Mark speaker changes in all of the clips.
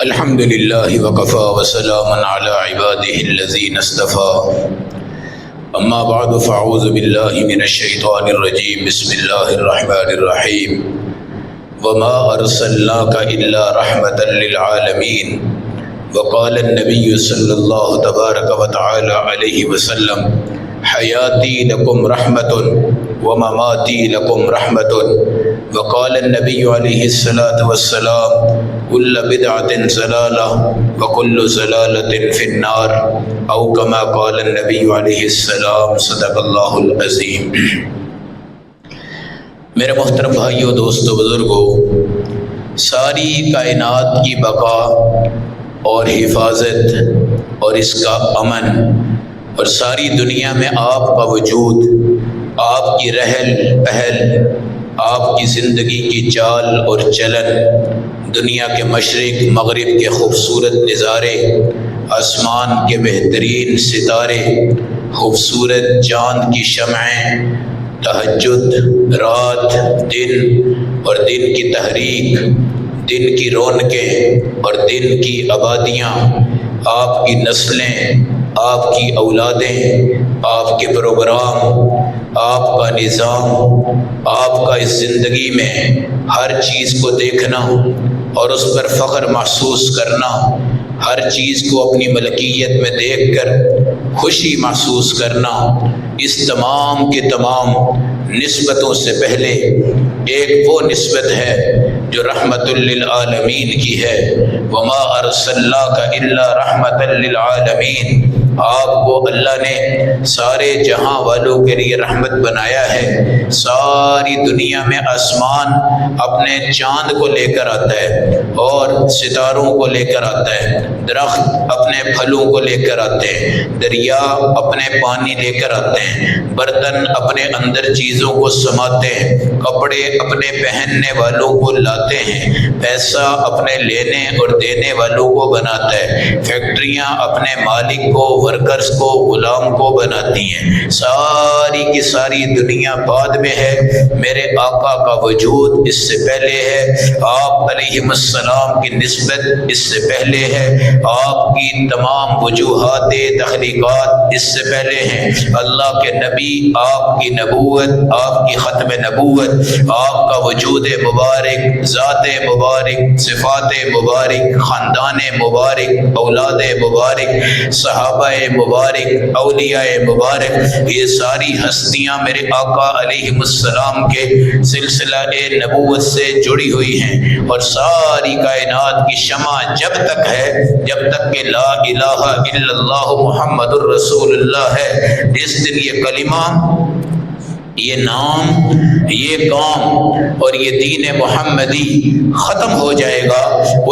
Speaker 1: الحمد لله وكفى وسلام على عباده الذين اصطفى اما بعد فاعوذ بالله من الشيطان الرجيم بسم الله الرحمن الرحيم وما ارسلناك الا رحمة للعالمين وقال النبي صلى الله تبارك وتعالى عليه وسلم حياتي لكم رحمة ومماتي لكم رحمة وقال النبي عليه الصلاة والسلام كل بدعة ضلالة وكل ضلالة في النار أو كما قال النبي عليه السلام صدق الله العظيم۔ میرے محترم بھائیوں، دوستوں، بزرگوں، ساری کائنات کی بقا اور حفاظت اور اس کا امن اور ساری دنیا میں آپ کا وجود، آپ کی رحل پہل، آپ کی زندگی کی چال اور چلن، دنیا کے مشرق مغرب کے خوبصورت نظارے، آسمان کے بہترین ستارے، خوبصورت چاند کی شمعیں، تہجد، رات، دن اور دن کی تحریک، دن کی رونقیں اور دن کی آبادیاں، آپ کی نسلیں، آپ کی اولادیں، آپ کے پروگرام، آپ کا نظام، آپ کا اس زندگی میں ہر چیز کو دیکھنا اور اس پر فخر محسوس کرنا، ہر چیز کو اپنی ملکیت میں دیکھ کر خوشی محسوس کرنا، اس تمام کے تمام نسبتوں سے پہلے ایک وہ نسبت ہے جو رحمت للعالمین کی ہے۔ وما ارسلناک الا رحمت للعالمین، آپ کو اللہ نے سارے جہاں والوں کے لیے رحمت بنایا ہے۔ ساری دنیا میں آسمان اپنے چاند کو لے کر آتا ہے اور ستاروں کو لے کر آتا ہے، درخت اپنے پھلوں کو لے کر آتے ہیں، دریا اپنے پانی لے کر آتے ہیں، برتن اپنے اندر چیزوں کو سماتے ہیں، کپڑے اپنے پہننے والوں کو لاتے ہیں، پیسہ اپنے لینے اور دینے والوں کو بناتا ہے، فیکٹریاں اپنے مالک کو، ورکرز کو، غلام کو بناتی ہیں۔ ساری کی ساری دنیا بعد میں ہے، میرے آقا کا وجود اس سے پہلے ہے، آپ علیہ السلام کی نسبت اس سے پہلے ہے، آپ کی تمام وجوہات تخلیقات اس سے پہلے ہیں، اللہ کے نبی، آپ کی نبوت، آپ کی ختم نبوت، آپ کا وجود مبارک، ذات مبارک، صفات مبارک، خاندان مبارک، اولاد مبارک، صحابہ مبارک، اولیاء مبارک، یہ ساری ہستیاں میرے آقا علیہ السلام کے سلسلہ نبوت سے جڑی ہوئی ہیں، اور ساری کائنات کی شمع جب تک ہے، جب تک کہ لا الہ الا اللہ محمد الرسول اللہ ہے، جس دن یہ کلمہ، یہ نام، یہ کام اور یہ دین محمدی ختم ہو جائے گا،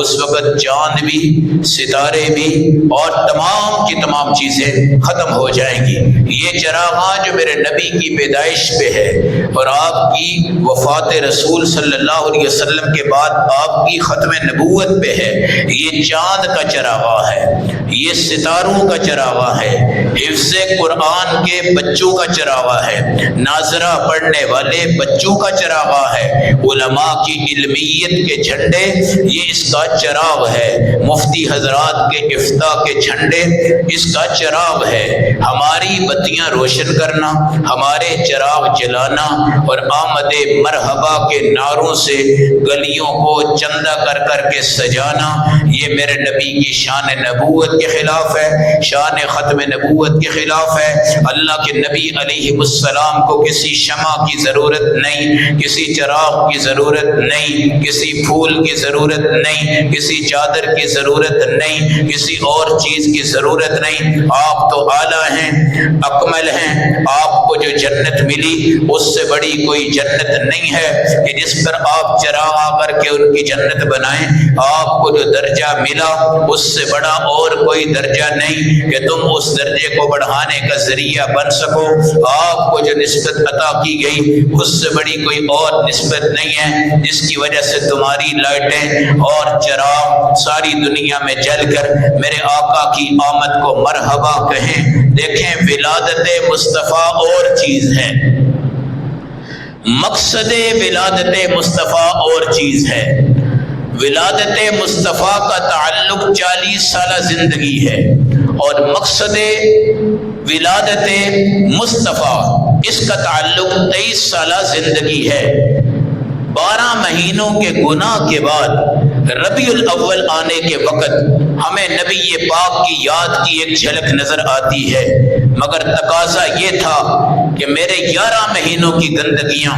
Speaker 1: اس وقت چاند بھی، ستارے بھی اور تمام کی تمام چیزیں ختم ہو جائیں گی۔ یہ چراغاں جو میرے نبی کی پیدائش پہ ہے اور آپ کی وفات رسول صلی اللہ علیہ وسلم کے بعد آپ کی ختم نبوت پہ ہے، یہ چاند کا چراغاں ہے، یہ ستاروں کا چراغاں ہے، حفظ قرآن کے بچوں کا چراغاں ہے، ناظرہ پڑھنے والے بچوں کا چراغاں ہے، علماء کی علمیت کے جھنڈے یہ اس کا چراغ ہے، مفتی حضرات کے افتاء کے جھنڈے اس کا چراغ ہے۔ ہماری بتیاں روشن کرنا، ہمارے چراغ جلانا اور آمد مرحبا کے نعروں سے گلیوں کو چندہ کر کر کے سجانا، یہ میرے نبی کی شان نبوت کے خلاف ہے، شان ختم نبوت کے خلاف ہے۔ اللہ کے نبی علیہ السلام کو کسی شمع کی ضرورت نہیں، کسی چراغ کی ضرورت نہیں، کسی پھول کی ضرورت نہیں، کسی چادر کی ضرورت نہیں، کسی اور چیز کی ضرورت نہیں۔ آپ تو اعلیٰ ہیں، اکمل ہیں، آپ کو جو جنت ملی اس سے بڑی کوئی جنت نہیں ہے کہ جس پر آپ چراغ آ کر کے ان کی جنت بنائیں۔ آپ کو جو درجہ ملا اس سے بڑا اور کوئی درجہ نہیں کہ تم اس درجے کو بڑھانے کا ذریعہ بن سکو۔ آپ کو جو نسبت عطا کی گئی اس سے بڑی کوئی اور نسبت نہیں ہے جس کی وجہ سے تمہاری لائٹیں اور چراغ ساری دنیا میں جل کر میرے آقا کی آمد کو مرحبا کہیں۔ دیکھیں ولادت مصطفیٰ اور اور چیز ہے، مقصد ولادت مصطفیٰ اور چیز ہے۔ ولادت مصطفیٰ کا تعلق 40 سالہ زندگی ہے، اور مقصد ولادت مصطفیٰ اس کا تعلق 23 سالہ زندگی ہے۔ 12 مہینوں کے گناہ کے بعد ربیع الاول آنے کے وقت ہمیں نبی پاک کی یاد کی ایک جھلک نظر آتی ہے، مگر تقاضا یہ تھا کہ میرے 11 مہینوں کی گندگیاں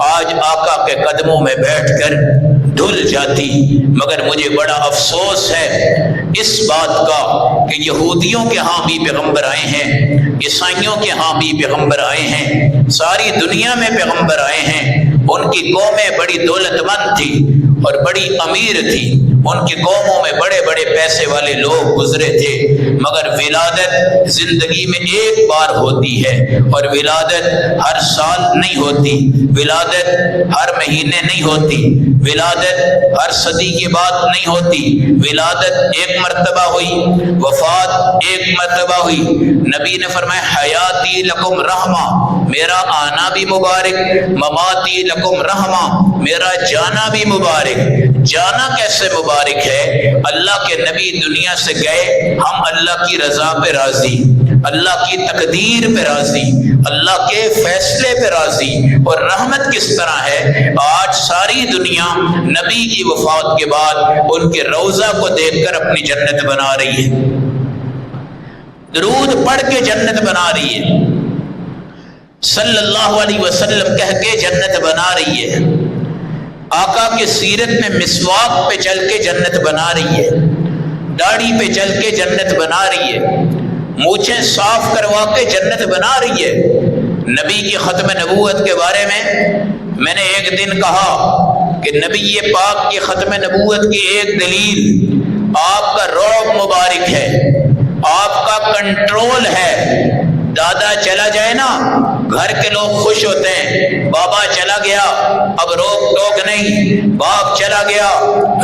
Speaker 1: آج آقا کے قدموں میں بیٹھ کر دھل جاتی۔ مگر مجھے بڑا افسوس ہے اس بات کا کہ یہودیوں کے ہاں بھی پیغمبر آئے ہیں، عیسائیوں کے ہاں بھی پیغمبر آئے ہیں، ساری دنیا میں پیغمبر آئے ہیں۔ ان کی قومیں بڑی دولت مند تھی اور بڑی امیر تھی، ان کی قوموں میں بڑے بڑے پیسے والے لوگ گزرے تھے، مگر ولادت زندگی میں ایک بار ہوتی ہے، اور ولادت ہر سال نہیں ہوتی، ولادت ہر مہینے نہیں ہوتی، ولادت ہر صدی کے بعد نہیں ہوتی۔ ولادت ایک مرتبہ ہوئی، وفات ایک مرتبہ ہوئی۔ نبی نے فرمایا حیاتی لکم رحمہ، میرا آنا بھی مبارک، مماتی لکم رحمہ، میرا جانا بھی مبارک۔ جانا کیسے مبارک ہے؟ اللہ کے نبی دنیا سے گئے، ہم اللہ کی رضا پہ راضی، اللہ کی تقدیر پہ راضی، اللہ کے فیصلے پہ راضی۔ اور رحمت کس طرح ہے؟ آج ساری دنیا نبی کی وفات کے بعد ان کے روضہ کو دیکھ کر اپنی جنت بنا رہی ہے، درود پڑھ کے جنت بنا رہی ہے، صلی اللہ علیہ وسلم کہہ کے جنت بنا رہی ہے، آقا کی سیرت میں مسواک پہ چل کے جنت بنا رہی ہے، داڑھی پہ چل کے جنت بنا رہی ہے، مونچھیں صاف کروا کے جنت بنا رہی ہے۔ نبی کی ختم نبوت کے بارے میں نے ایک دن کہا کہ نبی پاک کی ختم نبوت کی ایک دلیل آپ کا رعب مبارک ہے، آپ کا کنٹرول ہے۔ دادا چلا جائے نا گھر کے لوگ خوش ہوتے ہیں، بابا چلا گیا اب روک ٹوک نہیں، باپ چلا گیا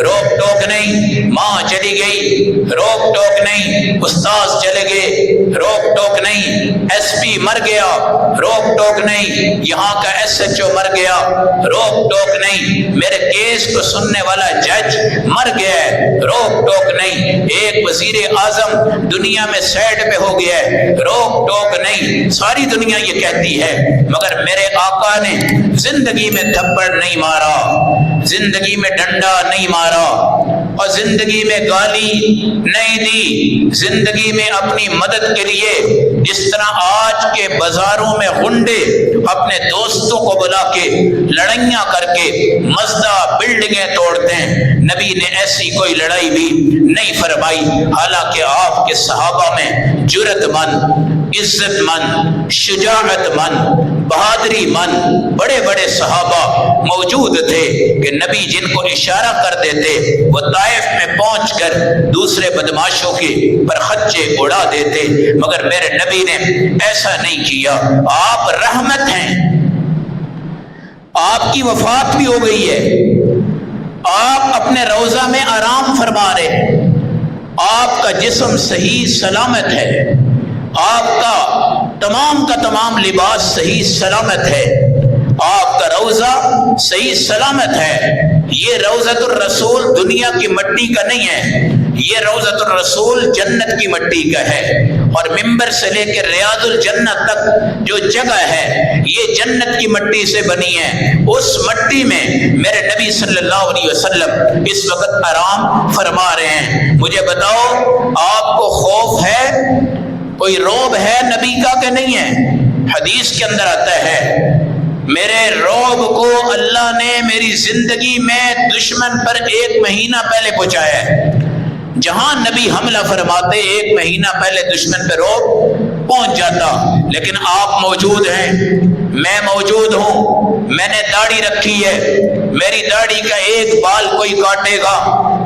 Speaker 1: روک ٹوک نہیں، ماں چلی گئی روک ٹوک نہیں، استاذ چلے گئے روک ٹوک نہیں، ایس پی مر گیا روک ٹوک نہیں، یہاں کا ایس ایچ او مر گیا روک ٹوک نہیں، میرے کیس کو سننے والا جج مر گیا ہے روک ٹوک نہیں، ایک وزیر اعظم دنیا میں سیٹ پہ ہو گیا ہے روک ٹوک نہیں۔ ساری دنیا یہ کہتی ہے، مگر میرے آقا نے زندگی میں تھپڑ نہیں مارا، زندگی میں ڈنڈا نہیں مارا، اور زندگی میں گالی نہیں دی، زندگی میں اپنی مدد کے لیے جس طرح آج کے بازاروں میں غنڈے اپنے دوستوں کو بلا کے لڑائیاں کر کے مزدہ بلڈنگیں توڑتے ہیں، نبی نے ایسی کوئی لڑائی بھی نہیں فرمائی۔ حالانکہ آپ کے صحابہ میں جرأت مند، عزت مند، شجاعت مند، بہادری مند بڑے بڑے صحابہ موجود تھے کہ نبی جن کو اشارہ کر دیتے وہ طائف میں پہنچ کر دوسرے بدماشوں کے پرخچے اڑا دیتے، مگر میرے نبی نے ایسا نہیں کیا۔ آپ رحمت ہیں، آپ کی وفات بھی ہو گئی ہے، آپ اپنے روضہ میں آرام فرما رہے ہیں، آپ کا جسم صحیح سلامت ہے، آپ کا تمام لباس صحیح سلامت ہے، آپ کا روضہ صحیح سلامت ہے۔ یہ روضۃ الرسول دنیا کی مٹی کا نہیں ہے، یہ روضۃ الرسول جنت کی مٹی کا ہے، اور ممبر سے لے کے ریاض الجنت تک جو جگہ ہے یہ جنت کی مٹی سے بنی ہے۔ اس مٹی میں میرے نبی صلی اللہ علیہ وسلم اس وقت آرام فرما رہے ہیں۔ مجھے بتاؤ آپ کو خوف ہے، کوئی روب ہے نبی کا کہ نہیں ہے؟ حدیث کے اندر آتا ہے میرے روب کو اللہ نے میری زندگی میں دشمن پر 1 مہینہ پہلے پہنچایا ہے۔ جہاں نبی حملہ فرماتے 1 مہینہ پہلے دشمن پہ روب پہنچ جاتا، لیکن آپ موجود ہیں، میں موجود ہوں، میں نے داڑھی رکھی ہے، میری داڑھی کا ایک بال کوئی کاٹے گا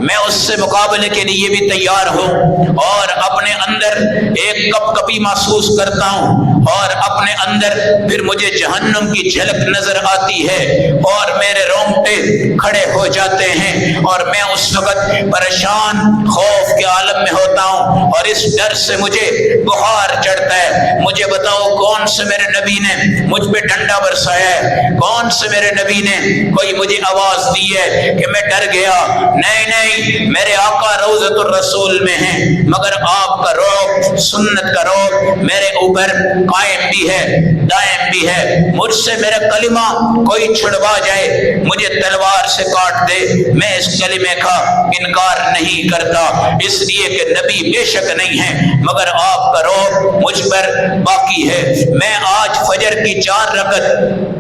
Speaker 1: میں اس سے مقابلے کے لیے بھی تیار ہوں، اور اپنے اندر ایک کپ کپی محسوس کرتا ہوں، اور اپنے اندر پھر مجھے جہنم کی جھلک نظر آتی ہے اور میرے رونگٹے کھڑے ہو جاتے ہیں اور میں اس وقت پریشان خوف کے عالم میں ہوتا ہوں اور اس ڈر سے مجھے بخار چڑھتا ہے۔ مجھے بتاؤ کون سے میرے نبی نے مجھ پہ ڈنڈا برسایا ہے؟ کون سے میرے نبی نے کوئی مجھے آواز دی ہے کہ میں ڈر گیا؟ نہیں نہیں، میرے آقا روضۃ الرسول میں ہیں، مگر آپ کا رعب، سنت کا رعب میرے اوپر قائم بھی ہے، دائم بھی ہے۔ مجھ سے میرا کلمہ کوئی چھڑوا جائے، مجھے تلوار سے کاٹ دے، میں اس کلمے کا انکار نہیں کرتا، اس لیے کہ نبی بے شک نہیں ہے مگر آپ کا رعب مجھ پر باقی ہے۔ میں آج فجر کی 4 رکعت،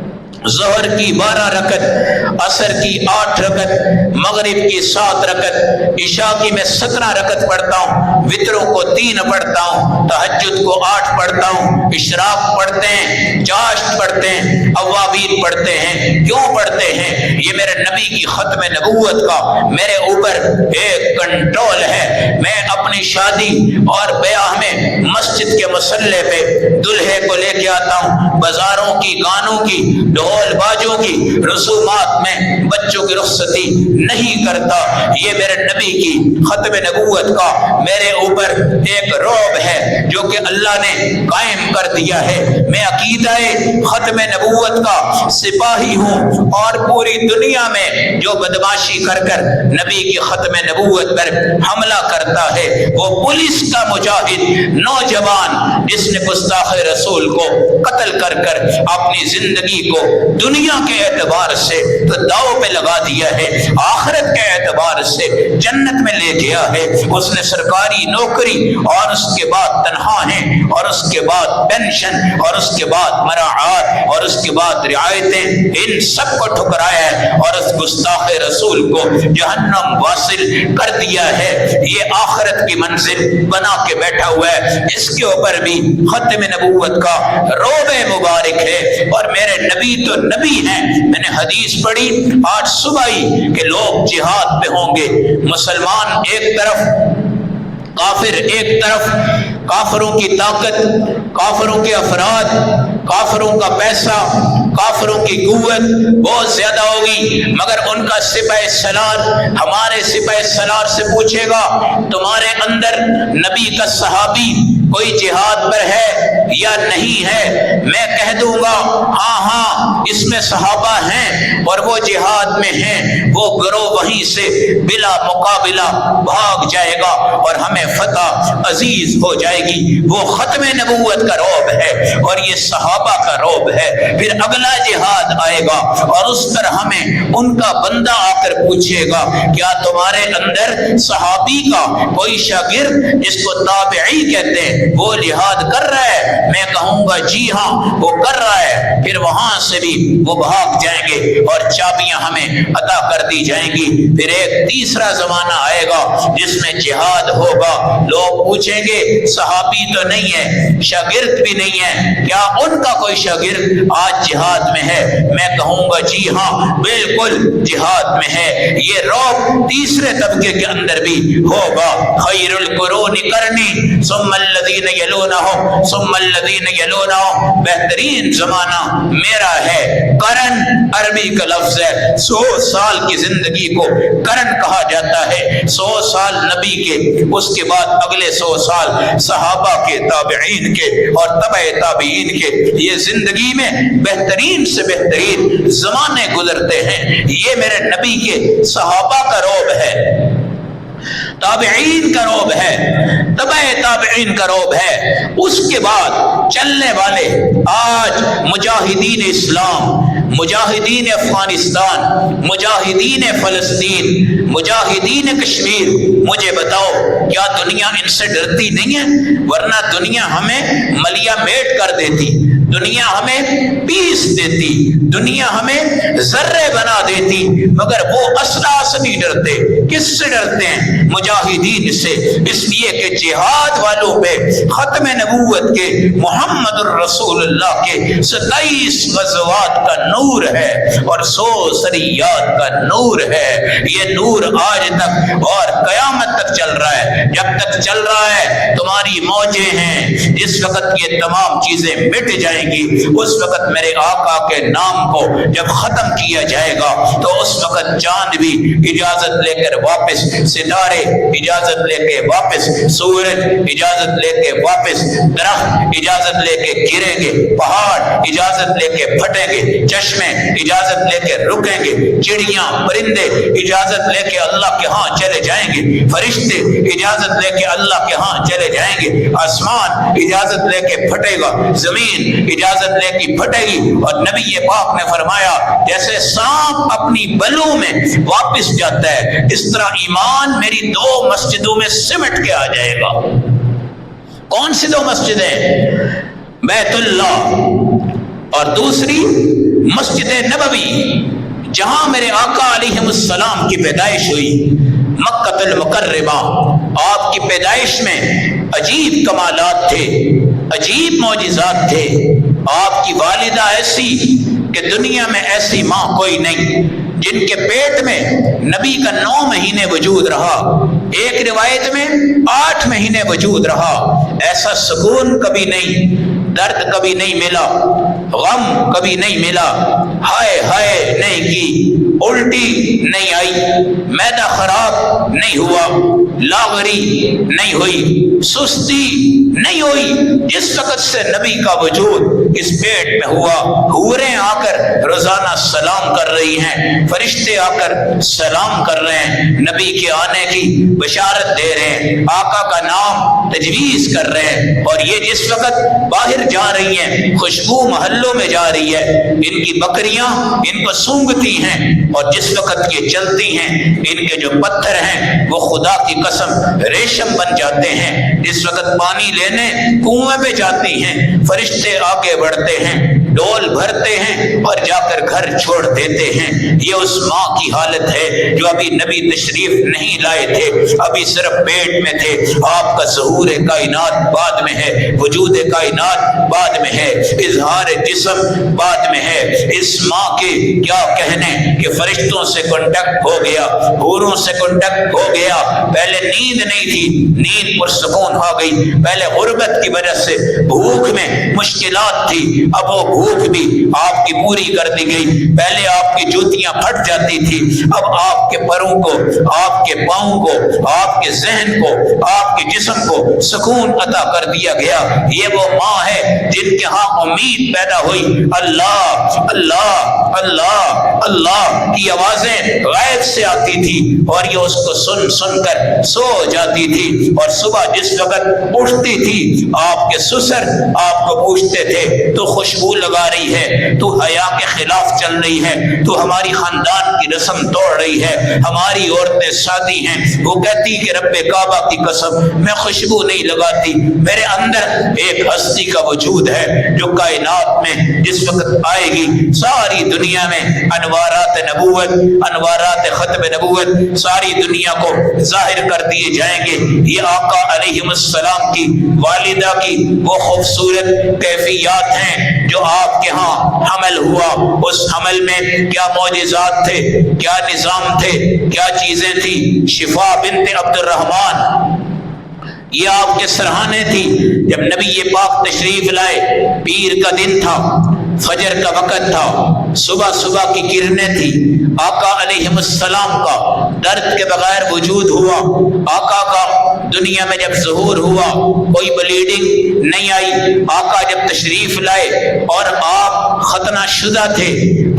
Speaker 1: ظہر کی 12 رکعت، عصر کی 8 رکعت، مغرب کی 7 رکعت، عشاء کی میں 17 رکعت پڑھتا ہوں، وتروں کو 3 پڑھتا ہوں، تہجد کو 8 پڑھتا ہوں، اشراق پڑھتے ہیں، چاشت پڑھتے ہیں، اوابین پڑھتے ہیں۔ کیوں پڑھتے ہیں؟ یہ میرے نبی کی ختم نبوت کا میرے اوپر ایک کنٹرول ہے۔ میں اپنی شادی اور بیاہ میں مسجد کے مصلے پہ دلہے کو لے کے آتا ہوں، بازاروں کی، گانوں کی، ڈھول باجوں کی رسومات میں بچوں کی رخصتی نہیں کرتا۔ یہ میرے نبی کی ختم نبوت کا میرے اوپر ایک رعب ہے جو کہ اللہ نے قائم کر دیا ہے۔ میں عقیدہ ختم نبوت کا سپاہی ہوں اور پوری دنیا میں جو بدماشی کر کر نبی کی ختم نبوت پر حملہ کرتا ہے، وہ پولیس کا مجاہد نوجوان جس نے گستاخ رسول کو قتل کر کر اپنی زندگی کو دنیا کے اعتبار سے تو داؤ پہ لگا دیا ہے، آخرت کے اعتبار سے جنت میں لے گیا ہے۔ اس نے سرکاری نوکری اور اس کے بعد تنہا ہے اور اس کے بعد پینشن اور اس کے بعد مراعات اور اس کے بعد رعایتیں، ان سب کو ٹھکرایا ہے اور اس گستاخ رسول کو جہنم واصل کر دیا ہے۔ یہ آخرت کی منزل بنا کے بیٹھا ہوا ہے، اس کے اوپر بھی ختم نبوت کا رعب مبارک ہے۔ اور میرے نبی تو نبی ہیں۔ میں نے حدیث پڑھی آج صبح ہی کہ لوگ جہاد پہ ہوں گے، مسلمان ایک طرف، کافر ایک طرف، کافروں کی طاقت، کافروں کے افراد، کافروں کا پیسہ، کافروں کی قوت بہت زیادہ ہوگی، مگر ان کا سپہ سالار ہمارے سپہ سالار سے پوچھے گا تمہارے اندر نبی کا صحابی کوئی جہاد پر ہے یا نہیں ہے؟ میں کہہ دوں گا ہاں ہاں اس میں صحابہ ہیں اور وہ جہاد میں ہیں، وہ گروہ وہیں سے بلا مقابلہ بھاگ جائے گا اور ہمیں فتح عزیز ہو جائے گی۔ وہ ختم نبوت کا رعب ہے اور یہ صحابہ کا رعب ہے۔ پھر اگلا جہاد آئے گا اور اس پر ہمیں ان کا بندہ آ کر پوچھے گا کیا تمہارے اندر صحابی کا کوئی شاگرد جس کو تابعی کہتے ہیں وہ جہاد کر رہا ہے؟ میں کہوں گا جی ہاں وہ کر رہا ہے۔ پھر وہاں سے بھی وہ بھاگ جائیں گے اور چابیاں ہمیں عطا کر دی جائیں گی۔ پھر ایک تیسرا زمانہ آئے گا جس میں جہاد ہوگا، لوگ پوچھیں گے صحابی تو نہیں ہے، شاگرد بھی نہیں ہے، کیا ان کا کوئی شاگرد آج جہاد میں ہے؟ میں کہوں گا جی ہاں بالکل جہاد میں ہے۔ یہ رعب تیسرے طبقے کے اندر بھی ہوگا۔ خیر القرون قرنی ثم الذین یلونہم ثم الذین یلونہم، بہترین زمانہ میرا ہے۔ قرن عربی کا لفظ ہے، 100 سال کی زندگی کو قرن کہا جاتا ہے۔ 100 سال نبی کے، اس کے بعد اگلے 100 سال صحابہ کے، تابعین کے اور تبع تابعین کے۔ یہ زندگی میں بہترین سے بہترین زمانے گزرتے ہیں۔ یہ میرے نبی کے صحابہ کا رعب ہے، تابعین کا رعب ہے، تبع تابعین کا رعب ہے۔ اس کے بعد چلنے والے آج مجاہدین اسلام، مجاہدین افغانستان، مجاہدین فلسطین، مجاہدین کشمیر، مجھے بتاؤ کیا دنیا ان سے ڈرتی نہیں ہے؟ ورنہ دنیا ہمیں ملیا میٹ کر دیتی، دنیا ہمیں پیس دیتی، دنیا ہمیں ذرے بنا دیتی، مگر وہ اسلحہ سے نہیں ڈرتے۔ کس سے ڈرتے ہیں؟ مجاہدین سے، اس لیے کہ جہاد والوں پہ ختم نبوت کے محمد الرسول اللہ کے 27 غزوات کا نور ہے اور 100 سریات کا نور ہے۔ یہ نور آج تک اور قیامت تک چل رہا ہے۔ جب تک چل رہا ہے تمہاری موجیں ہیں، جس وقت یہ تمام چیزیں مٹ جائیں گی، اس وقت میرے آقا کے نام کو جب ختم کیا جائے گا تو اس وقت چاند بھی اجازت لے کر واپس، ستارے اجازت لے کے واپس، سورج اجازت لے کے واپس، درخت اجازت لے کے گریں گے، پہاڑ اجازت لے کے پھٹیں گے، چشمے اجازت لے کے رکیں گے، چڑیاں پرندے اجازت لے کے اللہ کے ہاں چلے جائیں گے، فرشتے اجازت لے کے اللہ کے ہاں چلے جائیں گے، آسمان اجازت لے کے پھٹے گا، زمین اجازت لے کے پھٹے گی۔ اور نبی پاک نے فرمایا جیسے سانپ اپنی بلوں میں واپس جاتا ہے، اس طرح ایمان میری 2 مسجدوں میں سمٹ کے آ جائے گا۔ کون سی 2 مسجدیں؟ بیت اللہ اور دوسری مسجد نبوی، جہاں میرے آقا علیہ السلام کی پیدائش ہوئی، مکہ المکرمہ۔ آپ کی پیدائش میں عجیب کمالات تھے، عجیب معجزات تھے۔ آپ کی والدہ ایسی کہ دنیا میں ایسی ماں کوئی نہیں، جن کے پیٹ میں نبی کا 9 مہینے وجود رہا، ایک روایت میں 8 مہینے وجود رہا۔ ایسا سکون کبھی نہیں، درد کبھی نہیں ملا، غم کبھی نہیں ملا، ہائے ہائے نہیں کی، الٹی نہیں آئی، معدہ خراب نہیں ہوا، لاغری نہیں ہوئی، سستی نہیں ہوئی۔ جس وقت سے نبی کا وجود اس پیٹ میں ہوا، حوریں آ کر روزانہ سلام کر رہی ہیں، فرشتے آ کر سلام کر رہے ہیں، نبی کے آنے کی بشارت دے رہے ہیں، آقا کا نام تجویز کر رہے ہیں۔ اور یہ جس وقت باہر جا رہی ہیں، خوشبو محلوں میں جا رہی ہے، ان کی بکریاں ان کو سونگتی ہیں، اور جس وقت یہ چلتی ہیں ان کے جو پتھر ہیں وہ خدا کی قسم ریشم بن جاتے ہیں۔ جس وقت پانی لینے کنویں پہ جاتی ہیں، فرشتے آگے بڑھتے ہیں، ڈول بھرتے ہیں اور جا کر گھر چھوڑ دیتے ہیں۔ یہ اس ماں کی حالت ہے جو ابھی نبی تشریف نہیں لائے تھے، ابھی صرف پیٹ میں تھے۔ آپ کا ظہور کائنات بعد میں ہے، وجود کائنات بعد میں ہے، اظہار جسم بعد میں ہے۔ اس ماں کے کیا کہنے کہ فرشتوں سے کانٹیکٹ ہو گیا، حوروں سے کانٹیکٹ ہو گیا۔ پہلے نیند نہیں تھی، نیند پرسکون آ گئی۔ پہلے غربت کی وجہ سے بھوک میں مشکلات تھی، اب وہ بھوک بھی آپ کی پوری کر دی گئی۔ پہلے آپ کی جوتیاں پھٹ جاتی تھی، اب آپ کے پروں کو، آپ کے پاؤں کو، آپ کے ذہن کو، آپ کے جسم کو سکون عطا کر دیا گیا۔ یہ وہ ماں ہے جن کے ہاں امید پیدا ہوئی۔ اللہ اللہ اللہ اللہ کی آوازیں غیب سے آتی تھی اور یہ اس کو سن سن کر سو جاتی تھی، اور صبح جس وقت اٹھتی تھی آپ کے سسر آپ کو پوچھتے تھے تو خوشبو لگا رہی ہے، تو حیا کے خلاف چل رہی ہے، تو ہماری خاندان کی رسم توڑ رہی ہے، ہماری عورتیں شادی ہیں۔ وہ کہتی کہ رب کعبہ کی قسم میں خوشبو نہیں لگاتی، میرے اندر ایک ہستی کا وجود ہے جو کائنات میں جس وقت آئے گی ساری دنیا میں انوارات نبوت، انوارات ختم نبوت ساری دنیا کو ظاہر کر دیے جائیں گے۔ یہ آقا علیہ السلام کی والدہ کی وہ خوبصورت کیفیات ہیں جو آپ کے ہاں حمل ہوا۔ اس حمل میں کیا معجزات تھے، کیا نظام تھے، کیا چیزیں تھی۔ شفا بنت عبد الرحمن یہ آپ کے سرہانے تھی۔ جب نبی یہ پاک تشریف لائے، پیر کا دن تھا، فجر کا وقت تھا، صبح صبح کی کرنیں تھی، آقا علیہ السلام کا درد کے بغیر وجود ہوا۔ آقا کا دنیا میں جب ظہور ہوا کوئی بلیڈنگ نہیں آئی۔ آقا جب تشریف لائے اور آپ ختنہ شدہ تھے،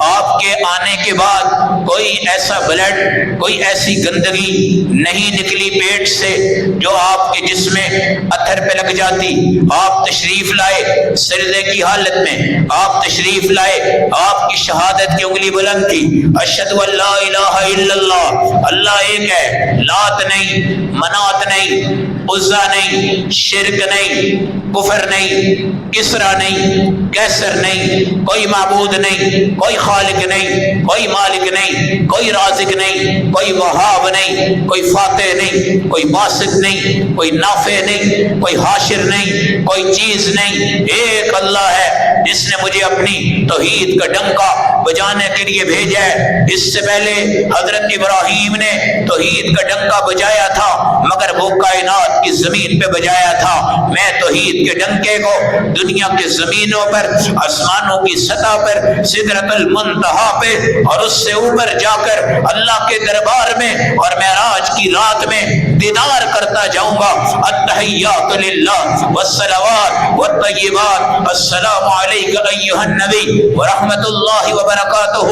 Speaker 1: آپ کے آنے کے بعد کوئی ایسا بلڈ، کوئی ایسی گندگی نہیں نکلی پیٹ سے جو آپ کے جسم میں اتھر پہ لگ جاتی۔ آپ تشریف لائے سجدے کی حالت میں، آپ تشریف لائے، آپ کی شہادت کی انگلی بلند تھی، اشہد ان لا الہ الا اللہ، اللہ ایک ہے، لات نہیں، منات نہیں، عزا نہیں، شرک نہیں، کفر نہیں، کسرا نہیں، کیسر نہیں، کوئی معبود نہیں، کوئی خالق نہیں، کوئی مالک نہیں، کوئی رازق نہیں، کوئی وہاب نہیں، کوئی فاتح نہیں، کوئی باسط نہیں، کوئی نافع نہیں، کوئی حاشر نہیں، کوئی چیز نہیں، ایک اللہ ہے جس نے مجھے اپنی توحید کا ڈنکا بجانے کے لیے بھیجا ہے۔ اس سے پہلے حضرت ابراہیم نے توحید کا ڈنکا بجایا تھا، مگر وہ کائنات کی زمین پہ بجایا تھا۔ میں توحید کے ڈنکے کو دنیا کے زمینوں پر، آسمانوں کی سطح پر، سدرۃ المنتہا پہ اور اس سے اوپر جا کر اللہ کے دربار میں اور معراج کی رات میں دیدار کرتا جاؤں گا۔ التحیات للہ والصلوات والطیبات، السلام علیک ایھا النبی ورحمۃ اللہ وبرکاتہ،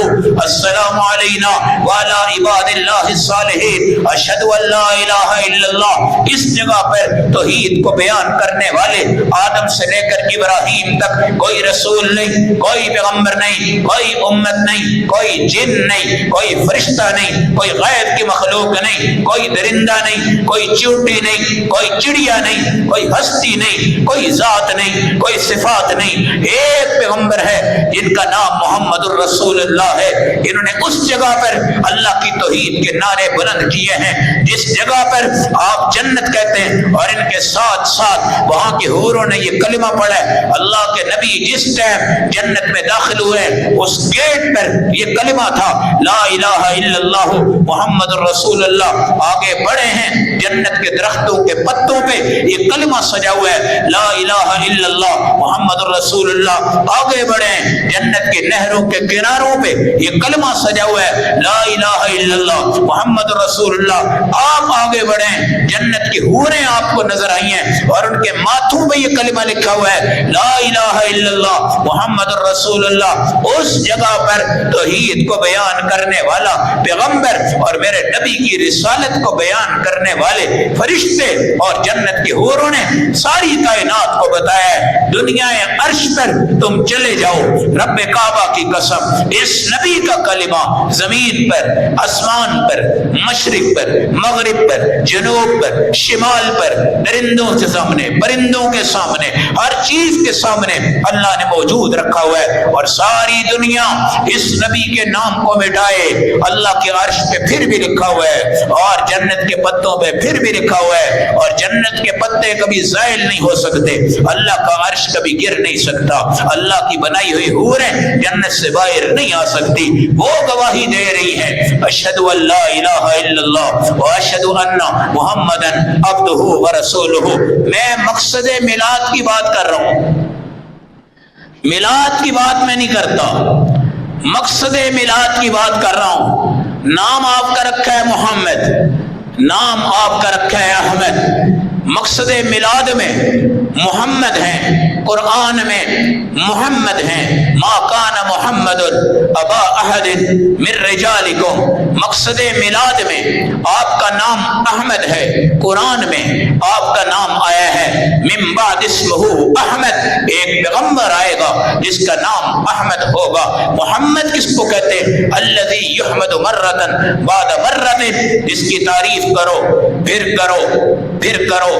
Speaker 1: السلام علینا وعلی عباد اللہ الصالحین، اشہد ان لا الہ الا اللہ۔ اس جگہ پر توحید کو بیان کرنے والے آدم سے لے کر ابراہیم تک کوئی رسول نہیں، کوئی پیغمبر نہیں، کوئی امت نہیں، کوئی جن نہیں، کوئی فرشتہ نہیں، کوئی غیب کی مخلوق نہیں، کوئی درندہ نہیں، کوئی چیونٹی نہیں، کوئی چڑیا نہیں، کوئی ہستی نہیں، کوئی ذات نہیں، کوئی صفات نہیں۔ ایک پیغمبر ہے جن کا نام محمد الرسول اللہ ہے۔ انہوں نے اس جگہ پر اللہ کی توحید کے نعرے بلند کیے ہیں جس جگہ پر آپ جنت کہتے ہیں، اور ان کے ساتھ ساتھ وہاں کے حوروں نے یہ کلمہ پڑھا ہے۔ اللہ کے نبی جس ٹائم جنت میں داخل ہوئے اس گیٹ پر یہ کلمہ تھا، لا الہ الا اللہ محمد الرسول اللہ۔ آگے بڑھے ہیں جنت کے درختوں کے پتوں پہ یہ کلمہ سجا ہوا ہے، لا الہ الا اللہ محمد الرسول اللہ۔ آگے بڑھے ہیں جنت کے نہروں کے کناروں پہ یہ کلمہ سجا ہوا ہے، لا الہ الا اللہ محمد الرسول اللہ۔ آپ آگے بڑھے ہیں جنت کی حوریں آپ کو نظر آئی ہیں اور ان کے ماتھوں پہ یہ کلمہ لکھا ہوا ہے، لا الہ الا اللہ محمد الرسول اللہ۔ اس جگہ پر توحید کو بیان کرنے والا پیغمبر اور میرے نبی کی رسالت کو بیان کرنے والے فرشتے اور جنت کی حوروں نے ساری کائنات کو بتایا ہے۔ دنیا عرش پر تم چلے جاؤ، رب کعبہ کی قسم، اس نبی کا کلمہ زمین پر، آسمان پر، مشرق پر، مغرب پر، جنوب پر، شمال پر، درندوں کے سامنے، پرندوں کے سامنے، ہر چیز کے سامنے اللہ نے موجود رکھا ہوا ہے۔ اور ساری دنیا اس نبی کے نام کو مٹائے، اللہ کے عرش پہ پھر بھی لکھا ہوا ہے اور جنت کے پتوں پہ پھر بھی لکھا ہوا ہے، اور جنت کے پتے کبھی زائل نہیں ہو سکتے، اللہ کا عرش کبھی گر نہیں سکتا، اللہ کی بنائی ہوئی حوریں جنت سے باہر نہیں آ سکتی۔ وہ گواہی دے رہی ہے، اشہد ان لا الہ الا اللہ واشہد ان محمدا عبدہ ورسولہ۔ میں مقصد میلاد کی بات کر رہا ہوں، میلاد کی بات میں نہیں کرتا، مقصد میلاد کی بات کر رہا ہوں۔ نام آپ کا رکھا ہے محمد، نام آپ کا رکھا ہے احمد، مقصد میلاد میں محمد ہیں، قرآن میں محمد ہیں، ما کان محمد ابا احد من رجالکم۔ مقصد میلاد میں آپ کا نام احمد ہے، قرآن میں آپ کا نام آیا ہے من بعد اسمہ احمد، ایک پیغمبر آئے گا جس کا نام احمد ہوگا۔ محمد کس کو کہتے ہیں؟ الذی یحمد مرۃ بعد مرۃ، جس کی تعریف کرو پھر کرو پھر کرو،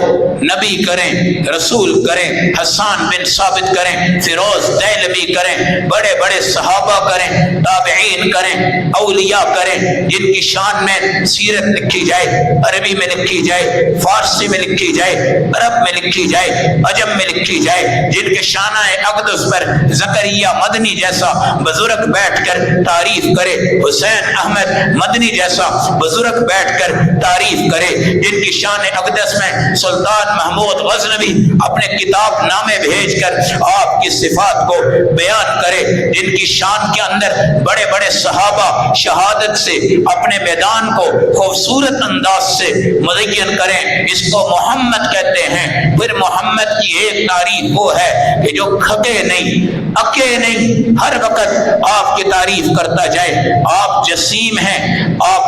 Speaker 1: نبی کریں، رسول کریں، حسان بن ثابت کریں، فیروز دہلوی کریں، بڑے بڑے صحابہ کریں، تابعین کریں، اولیاء کریں، جن کی شان میں سیرت لکھی جائے، عربی میں لکھی جائے، فارسی میں لکھی جائے، عرب میں لکھی جائے، عجم میں لکھی جائے، جن کے شانہ اقدس پر زکریا مدنی جیسا بزرگ بیٹھ کر تعریف کرے، حسین احمد مدنی جیسا بزرگ بیٹھ کر تعریف کرے، جن کی شان اقدس میں سلطان محمود غزنوی اپنے کتاب نامے بھیج کر آپ کی صفات کو بیان کرے، جن کی شان کے اندر بڑے بڑے صحابہ شہادت سے اپنے میدان کو خوبصورت انداز سے مزین کریں، اس کو محمد کہتے ہیں۔ پھر محمد کی ایک تعریف وہ ہے کہ جو کھکے نہیں، اکے نہیں، ہر وقت آپ کی تعریف کرتا جائے۔ آپ جسیم ہیں، آپ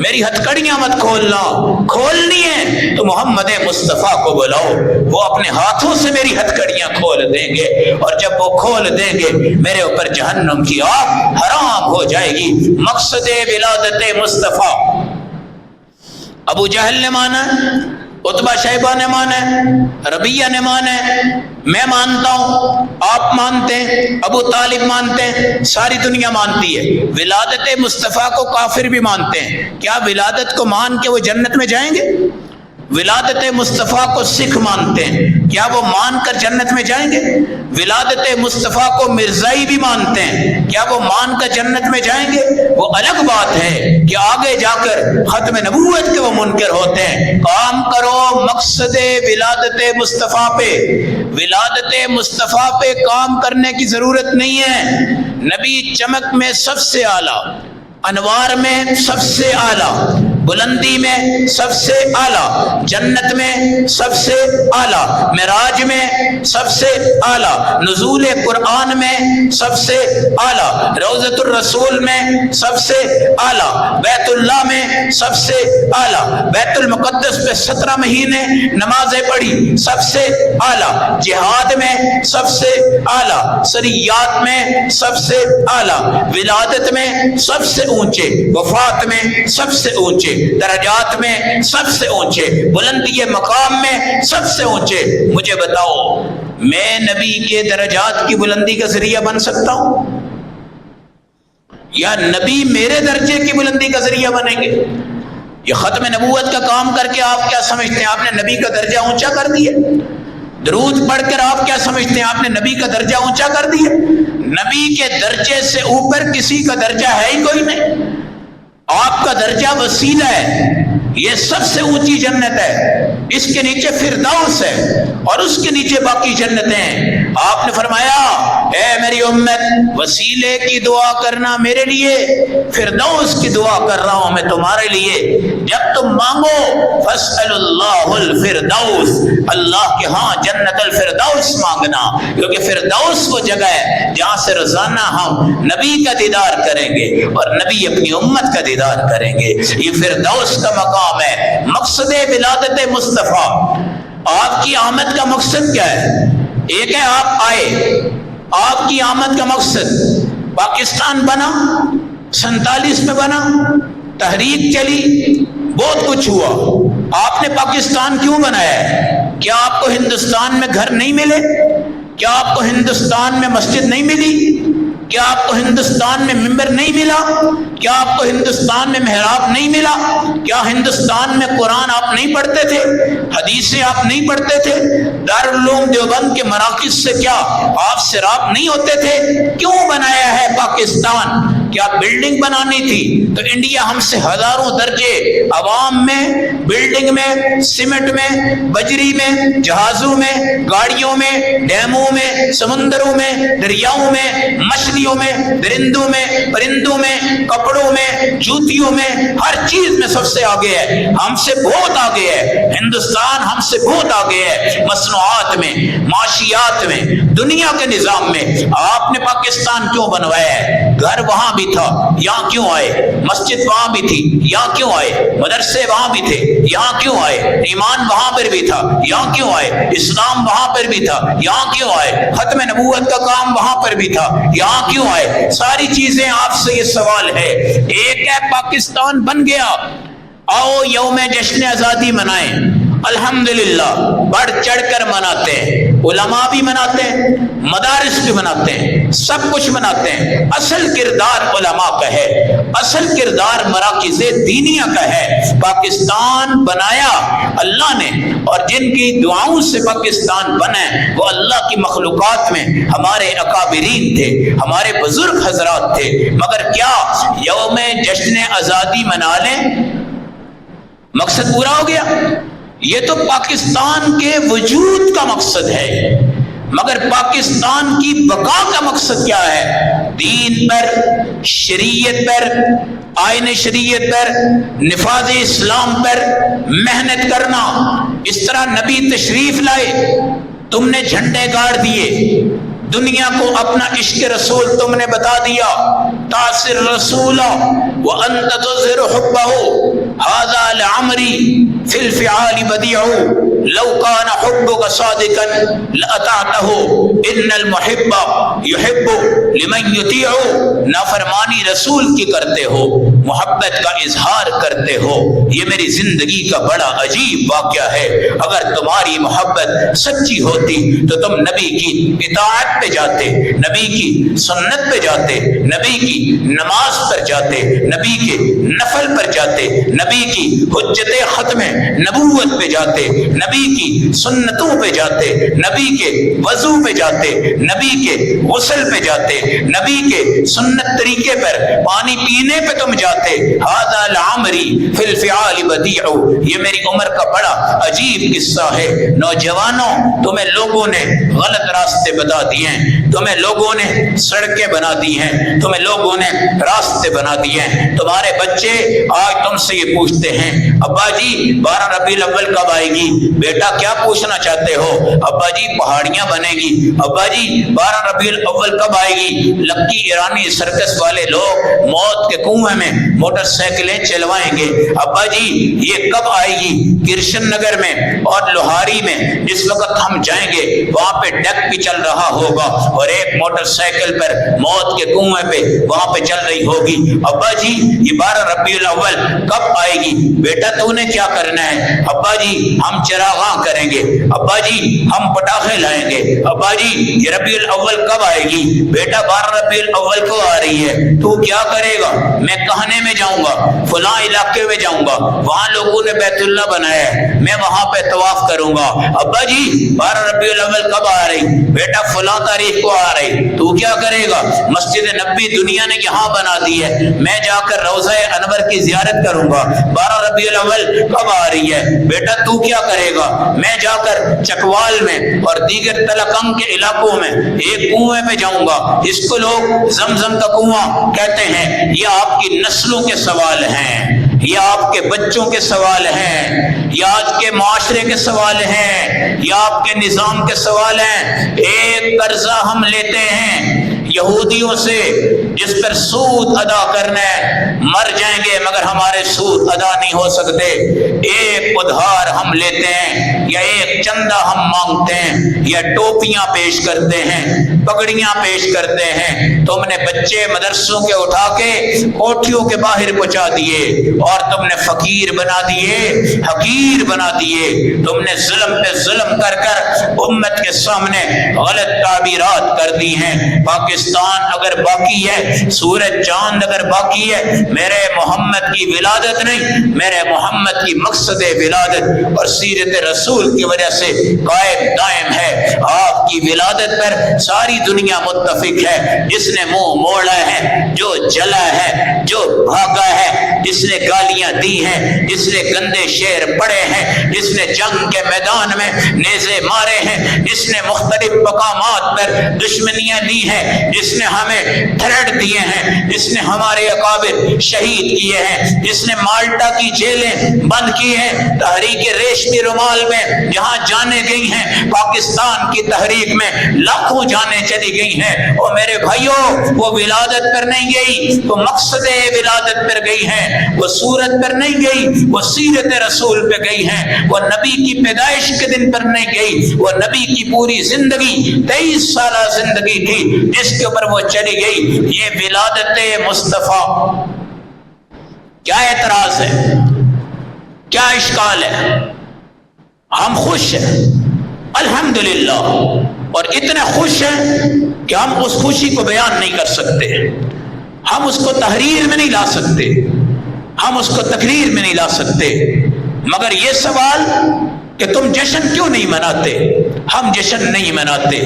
Speaker 1: میری ہتھکڑیاں مت کھولنا، کھولنی ہے تو محمد مصطفیٰ کو بلاؤ، وہ اپنے ہاتھوں سے میری ہتھکڑیاں کھول دیں گے، اور جب وہ کھول دیں گے میرے اوپر جہنم کی آگ حرام ہو جائے گی۔ مقصد ولادت مصطفیٰ ابو جہل نے مانا، عتبہ شیبہ نے مانا، ربیہ نے مانا، میں مانتا ہوں، آپ مانتے ہیں، ابو طالب مانتے ہیں، ساری دنیا مانتی ہے۔ ولادت مصطفیٰ کو کافر بھی مانتے ہیں۔ کیا ولادت کو مان کے وہ جنت میں جائیں گے؟ ولادت مصطفیٰ کو سکھ مانتے ہیں، کیا وہ مان کر جنت میں جائیں گے؟ ولادت مصطفیٰ کو مرزائی بھی مانتے ہیں، کیا وہ مان کر جنت میں جائیں گے؟ وہ الگ بات ہے کہ آگے جا کر ختم نبوت کے وہ منکر ہوتے ہیں۔ کام کرو مقصد ولادت مصطفیٰ پہ، ولادت مصطفیٰ پہ کام کرنے کی ضرورت نہیں ہے۔ نبی چمک میں سب سے اعلیٰ، انوار میں سب سے اعلیٰ، بلندی میں سب سے اعلیٰ، جنت میں سب سے اعلیٰ، معراج میں سب سے اعلیٰ، نزول قرآن میں سب سے اعلیٰ، روضۃ الرسول میں سب سے اعلیٰ، بیت اللہ میں سب سے اعلیٰ، بیت المقدس پہ 17 مہینے نمازیں پڑھی سب سے اعلیٰ، جہاد میں سب سے اعلیٰ، سریات میں سب سے اعلیٰ، ولادت میں سب سے اونچے، وفات میں سب سے اونچے، درجات میں سب سے اونچے، بلندی مقام میں سب سے اونچے۔ مجھے بتاؤ، میں نبی کے درجات کی بلندی کا ذریعہ بن سکتا ہوں یا نبی میرے درجے کی بلندی کا ذریعہ بنیں گے؟ یہ ختم نبوت کا کام کر کے آپ کیا سمجھتے ہیں آپ نے نبی کا درجہ اونچا کر دیا؟ درود پڑھ کر آپ کیا سمجھتے ہیں آپ نے نبی کا درجہ اونچا کر دیا؟ نبی کے درجے سے اوپر کسی کا درجہ ہے ہی کوئی نہیں۔ آپ کا درجہ وسیلہ ہے، یہ سب سے اونچی جنت ہے، اس کے نیچے فردوس ہے اور اس کے نیچے باقی جنتیں ہیں۔ آپ نے فرمایا اے میری امت، وسیلے کی دعا کرنا میرے لیے، فردوس کی دعا کر رہا ہوں میں تمہارے لیے۔ جب تم مانگو فاسأل اللہ الفردوس، اللہ کے ہاں جنت الفردوس مانگنا، کیونکہ فردوس وہ جگہ ہے جہاں سے روزانہ ہم نبی کا دیدار کریں گے اور نبی اپنی امت کا دیدار کریں گے۔ یہ فردوس کا مقام ہے۔ مقصد ولادت مصطفیٰ، آپ کی آمد کا مقصد کیا ہے؟ ایک ہے آپ آئے، آپ کی آمد کا مقصد پاکستان بنا، 47 میں بنا، تحریک چلی، بہت کچھ ہوا، آپ نے پاکستان کیوں بنایا ہے؟ کیا آپ کو ہندوستان میں گھر نہیں ملے؟ کیا آپ کو ہندوستان میں مسجد نہیں ملی؟ کیا آپ کو ہندوستان میں ممبر نہیں ملا؟ کیا آپ کو ہندوستان میں محراب نہیں ملا؟ کیا ہندوستان میں قرآن آپ نہیں پڑھتے تھے؟ حدیثیں آپ نہیں پڑھتے تھے؟ دارالعلوم دیوبند کے مراکز سے کیا آپ سیراب نہیں ہوتے تھے؟ کیوں بنایا ہے پاکستان؟ کیا بلڈنگ بنانی تھی تو انڈیا ہم سے ہزاروں درجے عوام میں، بلڈنگ میں، سیمنٹ میں، بجری میں، جہازوں میں، گاڑیوں میں، ڈیموں میں، سمندروں میں، دریاؤں میں، مچھلیوں میں، درندوں میں، پرندوں میں، کپڑوں میں، جوتیوں میں، ہر چیز میں سب سے آگے ہے، ہم سے بہت آگے ہے ہندوستان، ہم سے بہت آگے ہے مصنوعات میں، معاشیات میں، دنیا کے نظام میں۔ آپ نے پاکستان کیوں بنوایا ہے؟ گھر وہاں بھی تھا، یہاں کیوں آئے؟ مسجد وہاں بھی تھی، یہاں کیوں آئے؟ مدرسے وہاں بھی تھے، یہاں کیوں آئے؟ ایمان وہاں پر بھی تھا، یہاں کیوں آئے؟ اسلام وہاں پر بھی تھا، یہاں کیوں آئے؟ ختم نبوت کا کام وہاں پر بھی تھا، یہاں کیوں آئے؟ ساری چیزیں آپ سے یہ سوال ہے۔ ایک ہے پاکستان بن گیا، آؤ یوم جشن آزادی منائیں، الحمدللہ بڑھ چڑھ کر مناتے ہیں، علماء بھی مناتے ہیں، مدارس بھی مناتے ہیں، سب کچھ مناتے ہیں۔ اصل کردار علماء کا ہے، اصل کردار مراکز دینیہ کا ہے۔ پاکستان بنایا اللہ نے، اور جن کی دعاؤں سے پاکستان بنا وہ اللہ کی مخلوقات میں ہمارے اکابرین تھے، ہمارے بزرگ حضرات تھے۔ مگر کیا یوم جشن آزادی منا لیں مقصد پورا ہو گیا؟ یہ تو پاکستان کے وجود کا مقصد ہے، مگر پاکستان کی بقا کا مقصد کیا ہے؟ دین پر، شریعت پر، آئین شریعت پر، نفاذ اسلام پر محنت کرنا۔ اس طرح نبی تشریف لائے، تم نے جھنڈے گاڑ دیے، دنیا کو اپنا عشق رسول تم نے بتا دیا، تاثر رسول وانت تظہر حبہ، ھذا لعمری فی الفعال بدیع لو کان حبک صادقا لأطعتہ ان المحب یحب لمن یطیع. نافرمانی رسول کی کرتے ہو، محبت کا اظہار کرتے ہو، یہ میری زندگی کا بڑا عجیب واقعہ ہے. اگر تمہاری محبت سچی ہوتی تو تم نبی کی اطاعت پہ جاتے، نبی کی سنت پہ جاتے، نبی کی نماز پر جاتے، نبی کے نفل پر جاتے، نبی کی حجت ختم نبوت پہ جاتے، نبی کی سنتوں پہ جاتے، نبی کے وضو پہ جاتے، نبی کے غسل پہ جاتے، نبی کے سنت طریقے پر پانی پینے پہ تم جاتے. ھذا لعمری فی الفعال بدیع. یہ میری عمر کا بڑا عجیب قصہ ہے. نوجوانوں، تمہیں لوگوں نے غلط راستے بتا دیے ہیں، تمہیں لوگوں نے سڑکیں بنا دی ہیں، تمہیں لوگوں نے راستے بنا دیے ہیں. تمہارے بچے آج تم سے یہ پوچھتے ہیں ابا جی 12 ربیع الاول کب آئے گی؟ بیٹا کیا پوچھنا چاہتے ہو؟ ابا جی پہاڑیاں بنے گی. ابا جی 12 ربیع الاول کب آئے گی؟ لکی ایرانی سرکس والے لوگ موت کے کنویں میں موٹر سائیکلیں چلوائیں گے. ابا جی یہ کب آئے گی؟ کرشن نگر میں اور لوہاری میں جس وقت ہم جائیں گے وہاں پہ ڈیک بھی چل رہا ہوگا اور ایک موٹر سائیکل پر موت کے کنویں پہ وہاں پہ چل رہی ہوگی. ابا جی یہ 12 ربیع الاول کب آئے گی؟ بیٹا تو نے کیا کرنا ہے؟ ابا جی ہم چراغاں کریں گے. ابا جی ہم پٹاخے لائیں گے. ابا جی یہ ربیع الاول کب آئے گی؟ بیٹا 12 ربیع الاول کو آ رہی ہے. تو کیا کرے گا؟ میں کہنے میں جاؤں گا، فلاں علاقے میں جاؤں گا، وہاں لوگوں نے بیت اللہ بنایا ہے، میں وہاں پہ طواف کروں گا. ابا جی 12 ربیع الاول کب آ رہی؟ بیٹا فلاں تاریخ کو آ رہی. تو کیا کرے گا؟ مسجد نبوی دنیا نے یہاں بنا دی ہے، میں جا کر روضہ انور کی زیارت کروں گا. 12 ربیع الاول کب آ رہی ہے؟ بیٹا تو کیا کرے گا؟ میں جا کر چکوال میں اور دیگر تلکنگ کے علاقوں میں ایک کنویں پہ جاؤں گا، اس کو لوگ زمزم کا کنواں کہتے ہیں. یہ آپ کی نسلوں کے سوال ہیں، یہ آپ کے بچوں کے سوال ہیں، یہ آج کے معاشرے کے سوال ہیں، یہ آپ کے نظام کے سوال ہیں. ایک قرضہ ہم لیتے ہیں یہودیوں سے جس پر سود ادا کرنا ہے، مر جائیں گے مگر ہمارے سود ادا نہیں ہو سکتے. ایک ادھار ہم لیتے ہیں یا ایک چندہ ہم مانگتے ہیں یا ٹوپیاں پیش کرتے ہیں، پگڑیاں پیش کرتے ہیں. تم نے بچے مدرسوں کے اٹھا کے کوٹھیوں کے باہر پہنچا دیے اور تم نے فقیر بنا دیے، حقیر بنا دیے. تم نے ظلم پہ ظلم کر کر امت کے سامنے غلط تعبیرات کر دی ہیں. پاکستان اگر باقی ہے، سورج چاند اگر باقی ہے، میرے محمد کی ولادت نہیں، میرے محمد کی مقصد ولادت اور سیرت رسول کی وجہ سے قائم دائم ہے. آپ کی ولادت پر ساری دنیا متفق ہے. جس نے منہ موڑا ہے، جو جلا ہے، جو بھاگا ہے، جس نے گالیاں دی ہیں، جس نے گندے شعر پڑھے ہیں، جس نے جنگ کے میدان میں نیزے مارے ہیں، جس نے مختلف مقامات پر دشمنیاں دی ہیں، جس نے ہمیں تھریٹ دیے ہیں، جس نے ہمارے اکابر شہید کیے ہیں، جس نے مالٹا کی جیلیں بند کی ہیں، تحریک ریشمی رومال میں جہاں جانیں گئی ہیں، پاکستان کی تحریک میں لاکھوں جانیں چلی گئی ہیں. اور میرے بھائیوں وہ ولادت پر نہیں گئی، وہ مقصد ولادت پر گئی ہیں، وہ صورت پر نہیں گئی، وہ سیرت رسول پہ گئی ہیں، وہ نبی کی پیدائش کے دن پر نہیں گئی، وہ نبی کی پوری زندگی 23 سالہ زندگی تھی جس کے اوپر وہ چلی گئی. یہ ولادت مصطفیٰ. کیا اعتراض ہے؟ کیا اشکال ہے؟ ہم خوش ہیں الحمدللہ، اور اتنے خوش ہیں کہ ہم اس خوشی کو بیان نہیں کر سکتے، ہم اس کو تحریر میں نہیں لا سکتے، ہم اس کو تقریر میں نہیں لا سکتے. مگر یہ سوال کہ تم جشن کیوں نہیں مناتے؟ ہم جشن نہیں مناتے.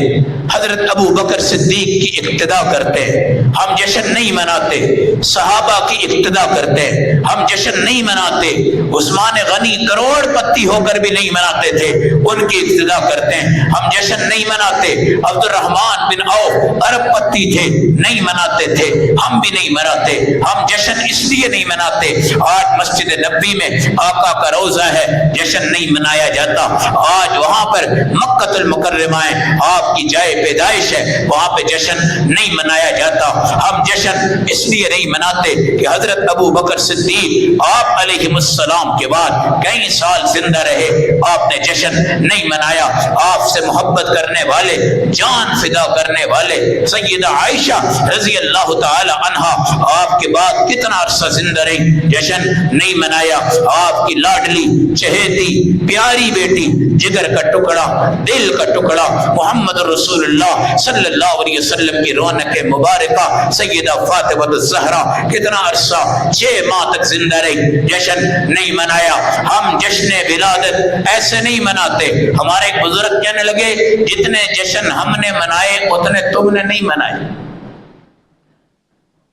Speaker 1: حضرت ابو بکر صدیق کی اقتدا کرتے ہیں، ہم جشن نہیں مناتے. صحابہ کی اقتدا کرتے ہیں، ہم جشن نہیں مناتے. عثمان غنی کروڑ پتی ہو کر بھی نہیں مناتے تھے، ان کی اقتدا کرتے ہیں، ہم جشن نہیں مناتے. عبد الرحمن بن عوف عرب پتی تھے، نہیں مناتے تھے، ہم بھی نہیں مناتے، ہم جشن اس لیے نہیں مناتے، آج مسجد نبوی میں آقا کا روضہ ہے، جشن نہیں منایا جاتا، آج وہاں پر مکہ المکرمہ ہے، آپ کی جائے پیدائش ہے، وہاں پہ جشن نہیں منایا جاتا۔ ہم جشن اس لیے نہیں مناتے کہ حضرت ابو بکر صدیق آپ علیہ السلام کے بعد کئی سال زندہ رہے، آپ نے جشن نہیں منایا۔ آپ سے محبت کرنے والے، جان فدا کرنے والے سیدہ عائشہ رضی اللہ تعالی عنہا آپ کے بعد کتنا عرصہ زندہ رہی، جشن نہیں منایا۔ آپ کی لاڈلی چہیتی پیاری بیٹی، جگر کا ٹکڑا، دل کا ٹکڑا، محمد رسول اللہ صلی اللہ علیہ وسلم کی رونق مبارکہ سیدہ فاطمہ الزہرا کتنا عرصہ 6 ماہ تک زندہ رہی، جشن نہیں منایا۔ ہم جشن ولادت ایسے نہیں مناتے۔ ہمارے ایک بزرگ کہنے لگے جتنے جشن ہم نے منائے اتنے تم نے نہیں منائے۔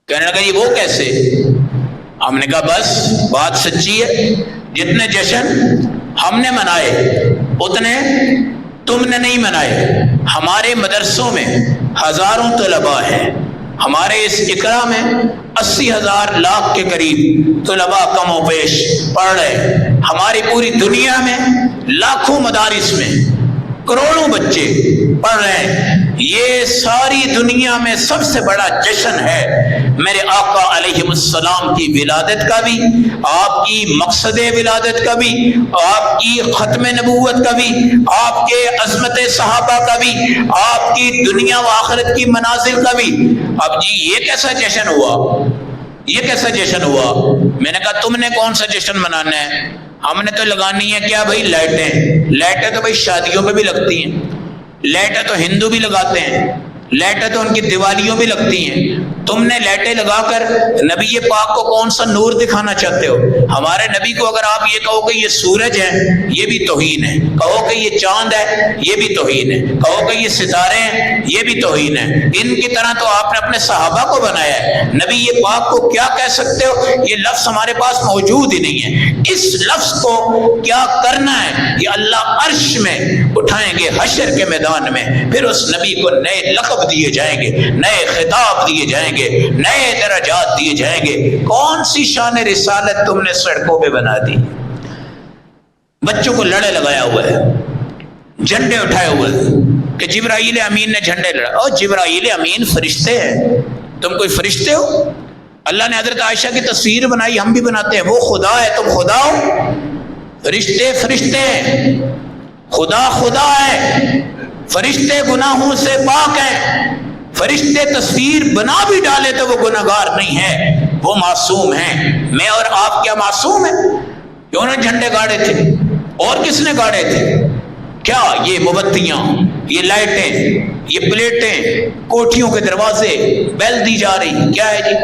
Speaker 1: کہنے لگا یہ وہ کیسے؟ ہم نے کہا بس بات سچی ہے، جتنے جشن ہم نے منائے اتنے تم نے نہیں منائے۔ ہمارے مدرسوں میں ہزاروں طلباء ہیں، ہمارے اس اقرا میں 80,000 لاکھ کے قریب طلباء کم و بیش پڑھ رہے، ہماری پوری دنیا میں لاکھوں مدارس میں کروڑوں بچے پڑھ رہے ہیں۔ یہ ساری دنیا میں سب سے بڑا جشن ہے میرے آقا علیہ السلام کی ولادت کا بھی، آپ کی مقصد ولادت کا بھی، آپ کی ختم نبوت کا بھی، آپ کے عظمت صحابہ کا بھی، آپ کی دنیا و آخرت کی منازل کا بھی۔ اب جی یہ کیسا جشن ہوا، یہ کیسا جشن ہوا؟ میں نے کہا تم نے کون سا جشن منانا ہے؟ ہم نے تو لگانی ہے کیا بھائی لائٹیں، لائٹیں تو بھائی شادیوں پہ بھی لگتی ہیں، لائٹیں تو ہندو بھی لگاتے ہیں، لائٹیں تو ان کی دیوالیوں بھی لگتی ہیں، تم نے لائٹیں لگا کر نبی پاک کو کون سا نور دکھانا چاہتے ہو؟ ہمارے نبی کو اگر آپ یہ کہو کہ یہ سورج ہے یہ بھی توہین ہے، کہو کہ یہ چاند ہے یہ بھی توہین ہے، کہو کہ یہ ستارے ہیں یہ بھی توہین ہے۔ ان کی طرح تو آپ نے اپنے صحابہ کو بنایا ہے، نبی پاک کو کیا کہہ سکتے ہو؟ یہ لفظ ہمارے پاس موجود ہی نہیں ہے۔ اس لفظ کو کیا کرنا ہے یہ اللہ عرش میں اٹھائیں گے حشر کے میدان میں، پھر اس نبی کو نئے لقب دیے جائیں گے، نئے خطاب دیے جائیں گے، نئے درجات دیے جائیں گے۔ کون سی شان رسالت تم نے سڑکوں پہ بنا دی؟ بچوں کو لڑے لگایا ہوا ہے، جھنڈے اٹھائے ہوئے کہ جبرائیل امین نے جھنڈے لڑا۔ اور جبرائیل امین فرشتے ہیں، تم کوئی فرشتے ہو؟ اللہ نے حضرت عائشہ کی تصویر بنائی، ہم بھی بناتے ہیں، وہ خدا ہے تم خدا ہو؟ فرشتے فرشتے ہیں، خدا خدا ہے، فرشتے گناہوں سے پاک ہیں، فرشتے تصویر بنا بھی ڈالے تو وہ گناہگار نہیں ہے، وہ معصوم ہیں۔ میں اور آپ کیا معصوم ہیں؟ کیوں نے جھنڈے گاڑے تھے؟ اور کس نے گاڑے تھے؟ کیا یہ موبتیاں، یہ لائٹیں، یہ پلیٹیں، کوٹھیوں کے دروازے، بیل دی جا رہی، کیا ہے جی؟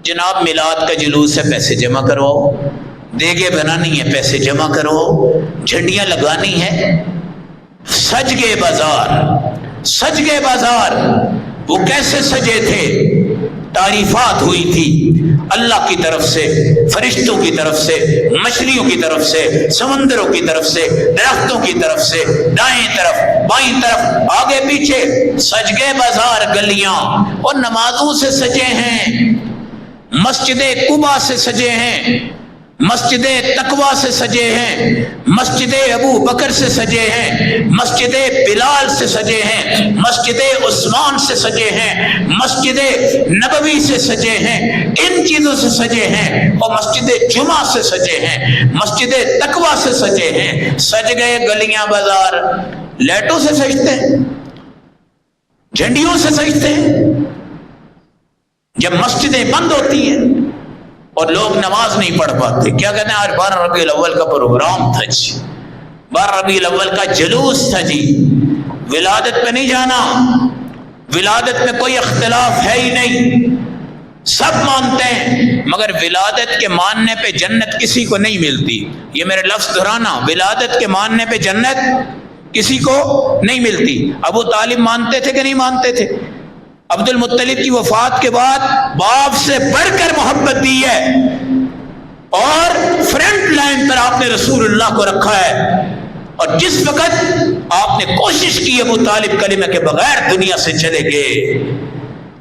Speaker 1: جناب میلاد کا جلوس ہے، پیسے جمع کرواؤ، دیگے بنانی ہے، پیسے جمع کرواؤ، جھنڈیاں لگانی ہے۔ سج گئے بازار، سج گئے بازار، وہ کیسے سجے تھے؟ تعریفات ہوئی تھی اللہ کی طرف سے، فرشتوں کی طرف سے، مچھلیوں کی طرف سے، سمندروں کی طرف سے، درختوں کی طرف سے، دائیں طرف بائیں طرف آگے پیچھے سج گئے بازار، گلیاں اور نمازوں سے سجے ہیں، مسجد قباء سے سجے ہیں، مسجد تقویٰ سے سجے ہیں، مسجد ابو بکر سے سجے ہیں، مسجد بلال سے سجے ہیں، مسجد عثمان سے سجے ہیں، مسجد نبوی سے سجے ہیں، ان چیزوں سے سجے ہیں، اور مسجد جمعہ سے سجے ہیں، مسجد تقویٰ سے سجے ہیں۔ سج گئے گلیاں بازار، لائٹوں سے سجتے ہیں، جھنڈیوں سے سجتے ہیں۔ جب مسجدیں بند ہوتی ہیں اور لوگ نماز نہیں پڑھ پاتے، کیا کہتے ہیں آج 12 ربیع الاول کا پروگرام تھا جی، 12 ربیع الاول کا جلوس تھا جی، ولادت پہ نہیں جانا، ولادت میں کوئی اختلاف ہے ہی نہیں، سب مانتے ہیں، مگر ولادت کے ماننے پہ جنت کسی کو نہیں ملتی۔ یہ میرے لفظ دہرانا، ولادت کے ماننے پہ جنت کسی کو نہیں ملتی۔ ابو طالب مانتے تھے کہ نہیں مانتے تھے؟ عبد المطلب کی وفات کے بعد باپ سے بڑھ کر محبت دی ہے، اور فرنٹ لائن پر آپ نے رسول اللہ کو رکھا ہے، اور جس وقت آپ نے کوشش کی ابو طالب کلمہ کے بغیر دنیا سے چلے گئے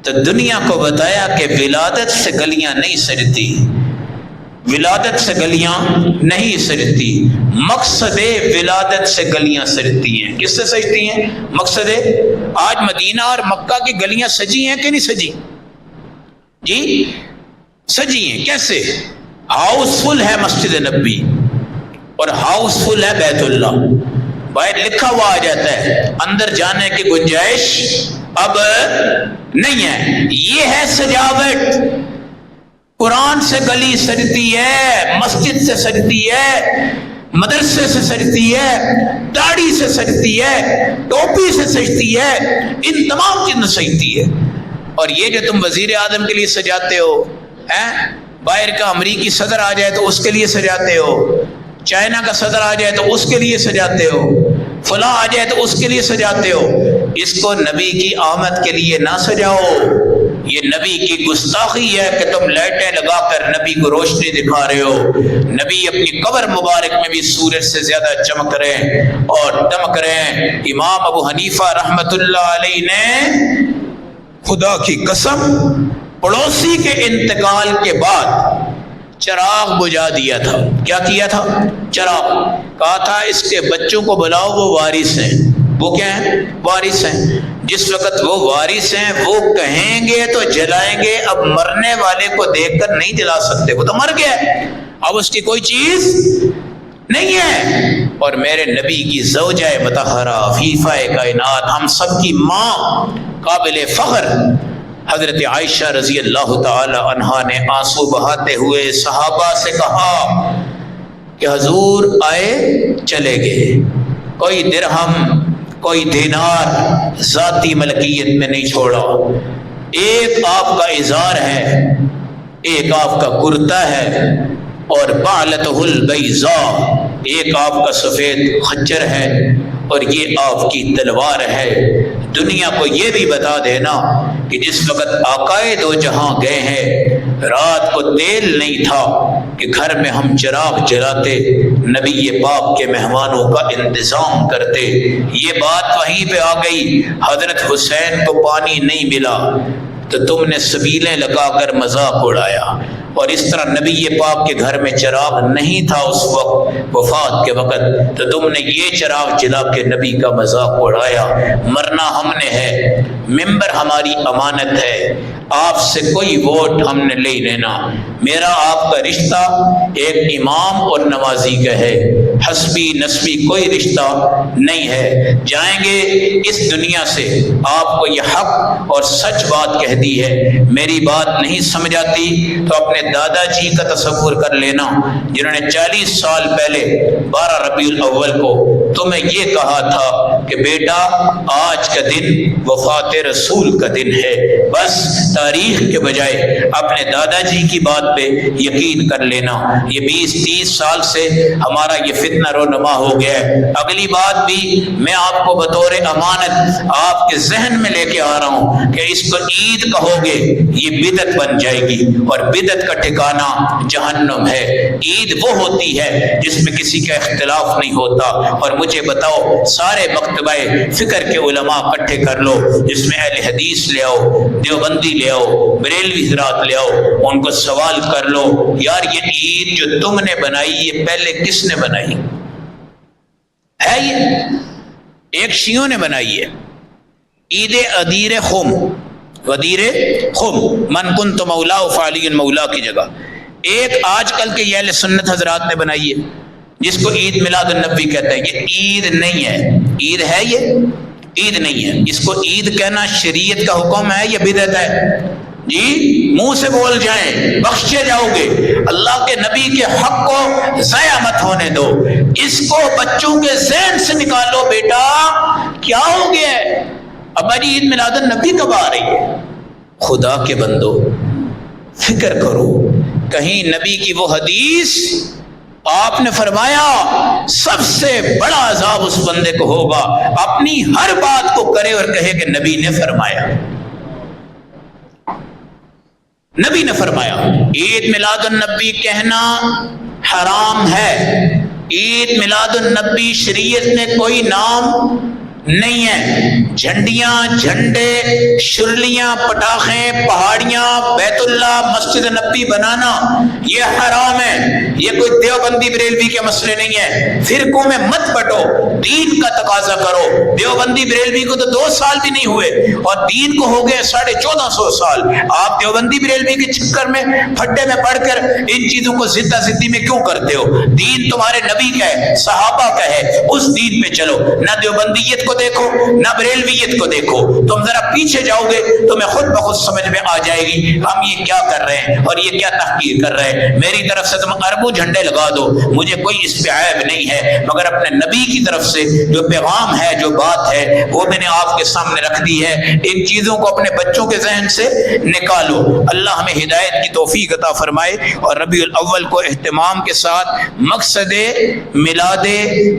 Speaker 1: تو دنیا کو بتایا کہ ولادت سے گلیاں نہیں سجتی، ولادت سے گلیاں نہیں سجتی، مقصد ولادت سے گلیاں سجتی ہیں۔ کس سے سجتی ہیں؟ مقصد آج مدینہ اور مکہ کی گلیاں سجی ہیں کہ نہیں سجی؟ جی سجی ہیں۔ کیسے؟ ہاؤس فل ہے مسجد نبوی اور ہاؤس فل ہے بیت اللہ، باہر لکھا ہوا آ جاتا ہے، اندر جانے کی گنجائش اب نہیں ہے۔ یہ ہے سجاوٹ۔ قرآن سے گلی سجتی ہے، مسجد سے سجتی ہے، مدرسے سے سجتی ہے، داڑھی سے سجتی ہے، ٹوپی سے سجتی ہے، ان تمام چیزوں سے سجتی ہے۔ اور یہ جو تم وزیر اعظم کے لیے سجاتے ہو، باہر کا امریکی صدر آ جائے تو اس کے لیے سجاتے ہو، چائنا کا صدر آ جائے تو اس کے لیے سجاتے ہو، فلاں آ جائے تو اس کے لیے سجاتے ہو، اس کو نبی کی آمد کے لیے نہ سجاؤ۔ یہ نبی کی گستاخی ہے کہ تم لائٹیں لگا کر نبی کو روشنی دکھا رہے ہو۔ نبی اپنی قبر مبارک میں بھی سورج سے زیادہ چمک رہے ہیں اور دمک رہے ہیں۔ امام ابو حنیفہ رحمت اللہ علیہ نے خدا کی قسم پڑوسی کے انتقال کے بعد چراغ بجھا دیا تھا۔ کیا کیا تھا؟ چراغ۔ کہا تھا اس کے بچوں کو بلاؤ، وہ وارث ہیں۔ وہ کیا ہیں؟ وارث ہیں۔ جس وقت وہ وارث ہیں وہ کہیں گے تو جلائیں گے، اب مرنے والے کو دیکھ کر نہیں جلا سکتے، وہ تو مر گیا، اب اس کی کوئی چیز نہیں ہے۔ اور میرے نبی کی زوجہ مطہرہ فیفہ کائنات، ہم سب کی ماں، قابل فخر حضرت عائشہ رضی اللہ تعالی عنہا نے آنسو بہاتے ہوئے صحابہ سے کہا کہ حضور آئے چلے گئے، کوئی درہم کوئی دینار ذاتی ملکیت میں نہیں چھوڑا، ایک آپ کا ازار ہے، ایک آپ کا کرتا ہے، اور بعلتہ البیضاء، ایک آپ کا سفید خنجر ہے اور یہ آپ کی تلوار ہے۔ دنیا کو یہ بھی بتا دینا کہ جس وقت آقائے دو جہاں گئے ہیں، رات کو تیل نہیں تھا کہ گھر میں ہم چراغ جلاتے، نبی پاک کے مہمانوں کا انتظام کرتے۔ یہ بات وہیں پہ آ گئی، حضرت حسین کو پانی نہیں ملا تو تم نے سبیلیں لگا کر مذاق اڑایا، اور اس طرح نبی پاک کے گھر میں چراغ نہیں تھا اس وقت وفات کے وقت، تو تم نے یہ چراغ جلا کے نبی کا مذاق اڑایا۔ مرنا ہم نے ہے، ممبر ہماری امانت ہے، آپ سے کوئی ووٹ ہم نے لے لینا، میرا آپ کا رشتہ ایک امام اور نمازی کا ہے، حسبی نسبی کوئی رشتہ نہیں ہے۔ جائیں گے اس دنیا سے، آپ کو یہ حق اور سچ بات کہہ دی ہے، میری بات نہیں سمجھ آتی تو اپنے دادا جی کا تصور کر لینا، جنہوں نے 40 سال پہلے 12 ربیع الاول کو تمہیں یہ کہا تھا کہ بیٹا آج کا دن وفات رسول کا دن ہے، بس تاریخ کے بجائے اپنے دادا جی کی بات پہ یقین کر لینا۔ یہ 20-30 سال سے ہمارا یہ فتنہ رونما ہو گیا ہے۔ اگلی بات بھی میں آپ کو بطور امانت آپ کے ذہن میں لے کے آ رہا ہوں کہ اس کو عید کہو گے یہ بدعت بن جائے گی، اور بدعت کا ٹھکانہ جہنم ہے۔ عید وہ ہوتی ہے جس میں کسی کا اختلاف نہیں ہوتا، اور مجھے بتاؤ سارے مکتبہ فکر کے علماء اکٹھے کر لو، جس میں اہل حدیث لے آؤ، دیوبندی لے آؤ، بریلوی حضرات لے آؤ، ان کو سوال کر لو یار یہ عید جو تم نے بنائی یہ پہلے کس نے بنائی ہے؟ یہ ایک شیعوں نے بنائی ہے، عید ادیر خم، غدیر خم، من کنت مولا فعلی مولا کی جگہ۔ ایک آج کل کے یہ اہل سنت حضرات نے بنائی ہے جس کو عید میلاد النبی کہتے ہیں۔ یہ عید نہیں ہے، عید ہے یہ عید نہیں ہے، اس کو عید کہنا شریعت کا حکم ہے یا بدعت ہے؟ جی منہ سے بول جائیں، بخشے جاؤ گے۔ اللہ کے نبی کے حق کو ضائع مت ہونے دو، اس کو بچوں کے ذہن سے نکالو۔ بیٹا کیا ہو گیا ہے؟ ہماری عید میلاد النبی کب آ رہی ہے؟ خدا کے بندو فکر کرو، کہیں نبی کی وہ حدیث آپ نے فرمایا سب سے بڑا عذاب اس بندے کو ہوگا اپنی ہر بات کو کرے اور کہے کہ نبی نے فرمایا، نبی نے فرمایا۔ عید میلاد النبی کہنا حرام ہے، عید میلاد النبی شریعت میں کوئی نام نہیں ہے۔ جھنڈیاں، جھنڈے، شرلیاں، پٹاخیں، پہاڑیاں، بیت اللہ، مسجد نبی بنانا یہ حرام ہے۔ یہ کوئی دیوبندی بریلوی کے مسئلے نہیں ہے۔ فرقوں میں مت بٹو، دین کا تقاضا کرو۔ دیوبندی بریلوی کو تو 2 سال بھی نہیں ہوئے اور دین کو ہو گئے 1450 سال۔ آپ دیوبندی بریلوی کے چکر میں پھڈے میں پڑھ کر ان چیزوں کو زدہ زدی میں کیوں کرتے ہو؟ دین تمہارے نبی کا ہے، صحابہ کا ہے، اس دین پہ چلو۔ نہ دیوبندیت کو دیکھو نہ بریلویت کو دیکھو۔ تم ذرا پیچھے جاؤ گے تمہیں خود بخود سمجھ میں آ جائے گی ہم یہ کیا کر رہے ہیں اور یہ کیا تحقیر کر رہے ہیں۔ میری طرف سے تم اربوں جھنڈے لگا دو، مجھے کوئی اس پہ عیب نہیں ہے، مگر اپنے نبی کی طرف سے جو پیغام ہے، جو بات ہے، وہ میں نے آپ کے سامنے رکھ دی ہے۔ ان چیزوں کو اپنے بچوں کے ذہن سے نکالو۔ اللہ ہمیں ہدایت کی توفیق عطا فرمائے اور ربیع الاول کو اہتمام کے ساتھ مقصد میلاد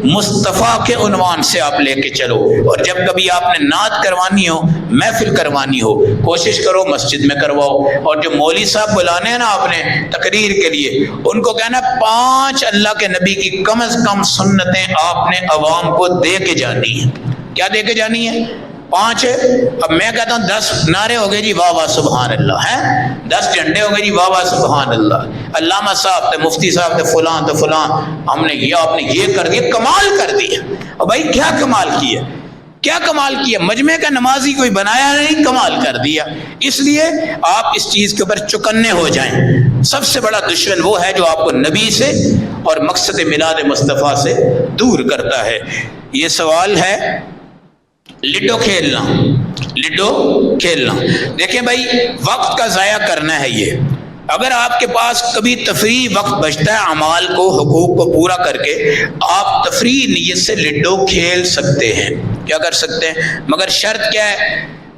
Speaker 1: مصطفیٰ کے عنوان سے آپ لے کے چلو۔ اور جب کبھی آپ نے نعت کروانی ہو، محفل کروانی ہو، کوشش کرو مسجد میں کرواؤ۔ اور جو مولوی صاحب بلانے ہیں نا آپ نے تقریر کے لیے، ان کو کہنا 5 اللہ کے نبی کی کم از کم سنتیں آپ نے عوام کو دے کے جانی ہیں۔ کیا دے کے جانی ہے؟ 5 ہے۔ اب میں کہتا ہوں 10 نعرے ہو گئے جی واہ واہ سبحان اللہ ہے، 10 جھنڈے ہو گئے جی واہ واہ سبحان اللہ۔ علامہ صاحب تھے، مفتی صاحب تھے، فلاں تو فلاں، ہم نے یہ آپ نے یہ کر دیا، کمال کر دیا۔ اور بھائی کیا کمال کیا؟ کیا کمال کیا؟ مجمع کا نمازی کوئی بنایا نہیں، کمال کر دیا۔ اس لیے آپ اس چیز کے اوپر چکنے ہو جائیں۔ سب سے بڑا دشمن وہ ہے جو آپ کو نبی سے اور مقصد میلاد مصطفیٰ سے دور کرتا ہے۔ یہ سوال ہے لڈو کھیلنا، لڈو کھیلنا۔ دیکھیں بھائی وقت کا ضائع کرنا ہے یہ۔ اگر آپ کے پاس کبھی تفریح وقت بچتا ہے اعمال کو، حقوق کو پورا کر کے، آپ تفریح نیت سے لڈو کھیل سکتے ہیں۔ کیا کر سکتے ہیں؟ مگر شرط کیا ہے؟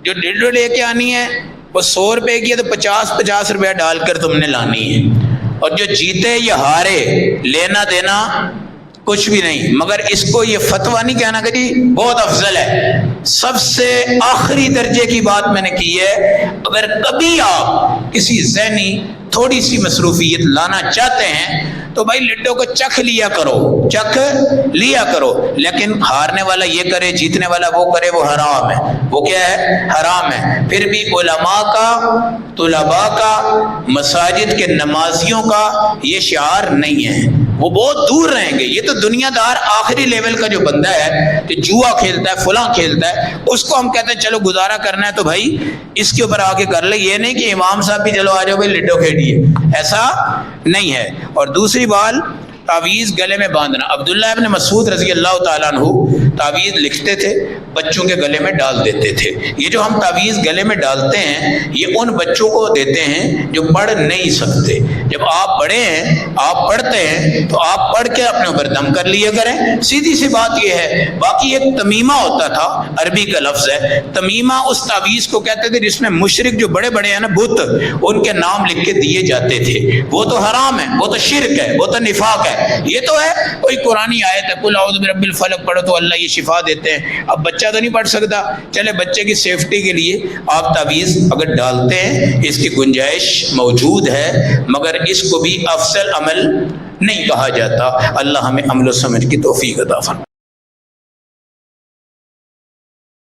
Speaker 1: جو لڈو لے کے آنی ہے وہ 100 روپے کی ہے تو 50 روپے ڈال کر تم نے لانی ہے۔ اور جو جیتے یا ہارے لینا دینا کچھ بھی نہیں، مگر اس کو یہ فتویٰ نہیں کہنا کہ جی بہت افضل ہے۔ سب سے آخری درجے کی بات میں نے کی ہے، اگر کبھی آپ کسی ذہنی تھوڑی سی مصروفیت لانا چاہتے ہیں تو بھائی لڈو کو چکھ لیا کرو، چکھ لیا کرو، لیکن ہارنے والا یہ کرے، جیتنے والا وہ کرے، وہ حرام ہے۔ وہ کیا ہے؟ حرام ہے۔ پھر بھی علماء کا، طلباء کا، مساجد کے نمازیوں کا یہ شعار نہیں ہے، وہ بہت دور رہیں گے۔ یہ تو دنیا دار آخری لیول کا جو بندہ ہے کہ جوا کھیلتا ہے، فلاں کھیلتا ہے، اس کو ہم کہتے ہیں چلو گزارا کرنا ہے تو بھائی اس کے اوپر آگے کر لے۔ یہ نہیں کہ امام صاحب بھی چلو آ جاؤ بھائی لڈو کھیلیے، ایسا نہیں ہے۔ اور دوسری بات، تعویذ گلے میں باندھنا۔ عبداللہ ابن مسعود رضی اللہ تعالیٰ عنہ تعویذ لکھتے تھے، بچوں کے گلے میں ڈال دیتے تھے۔ یہ جو ہم تعویذ گلے میں ڈالتے ہیں یہ ان بچوں کو دیتے ہیں جو پڑھ نہیں سکتے۔ جب آپ بڑے ہیں، آپ پڑھتے ہیں تو آپ پڑھ کے اپنے اوپر دم کر لیے کریں، سیدھی سی بات یہ ہے۔ باقی ایک تمیمہ ہوتا تھا، عربی کا لفظ ہے تمیمہ، اس تعویذ کو کہتے تھے جس میں مشرک جو بڑے بڑے ہیں نا بت، ان کے نام لکھ کے دیے جاتے تھے۔ وہ تو حرام ہے، وہ تو شرک ہے، وہ تو نفاق ہے۔ یہ تو ہے کوئی قرآنی آیت ہے قل اعوذ برب الفلق پڑھو تو اللہ یہ شفا دیتے ہیں۔ اب بچہ تو نہیں پڑھ سکتا، چلے بچے کی سیفٹی کے لیے آپ تعویذ اگر ڈالتے ہیں اس کی گنجائش موجود ہے، مگر اس کو بھی افضل عمل نہیں کہا جاتا۔ اللہ ہمیں عمل و سمجھ کی توفیق عطا فرمائے۔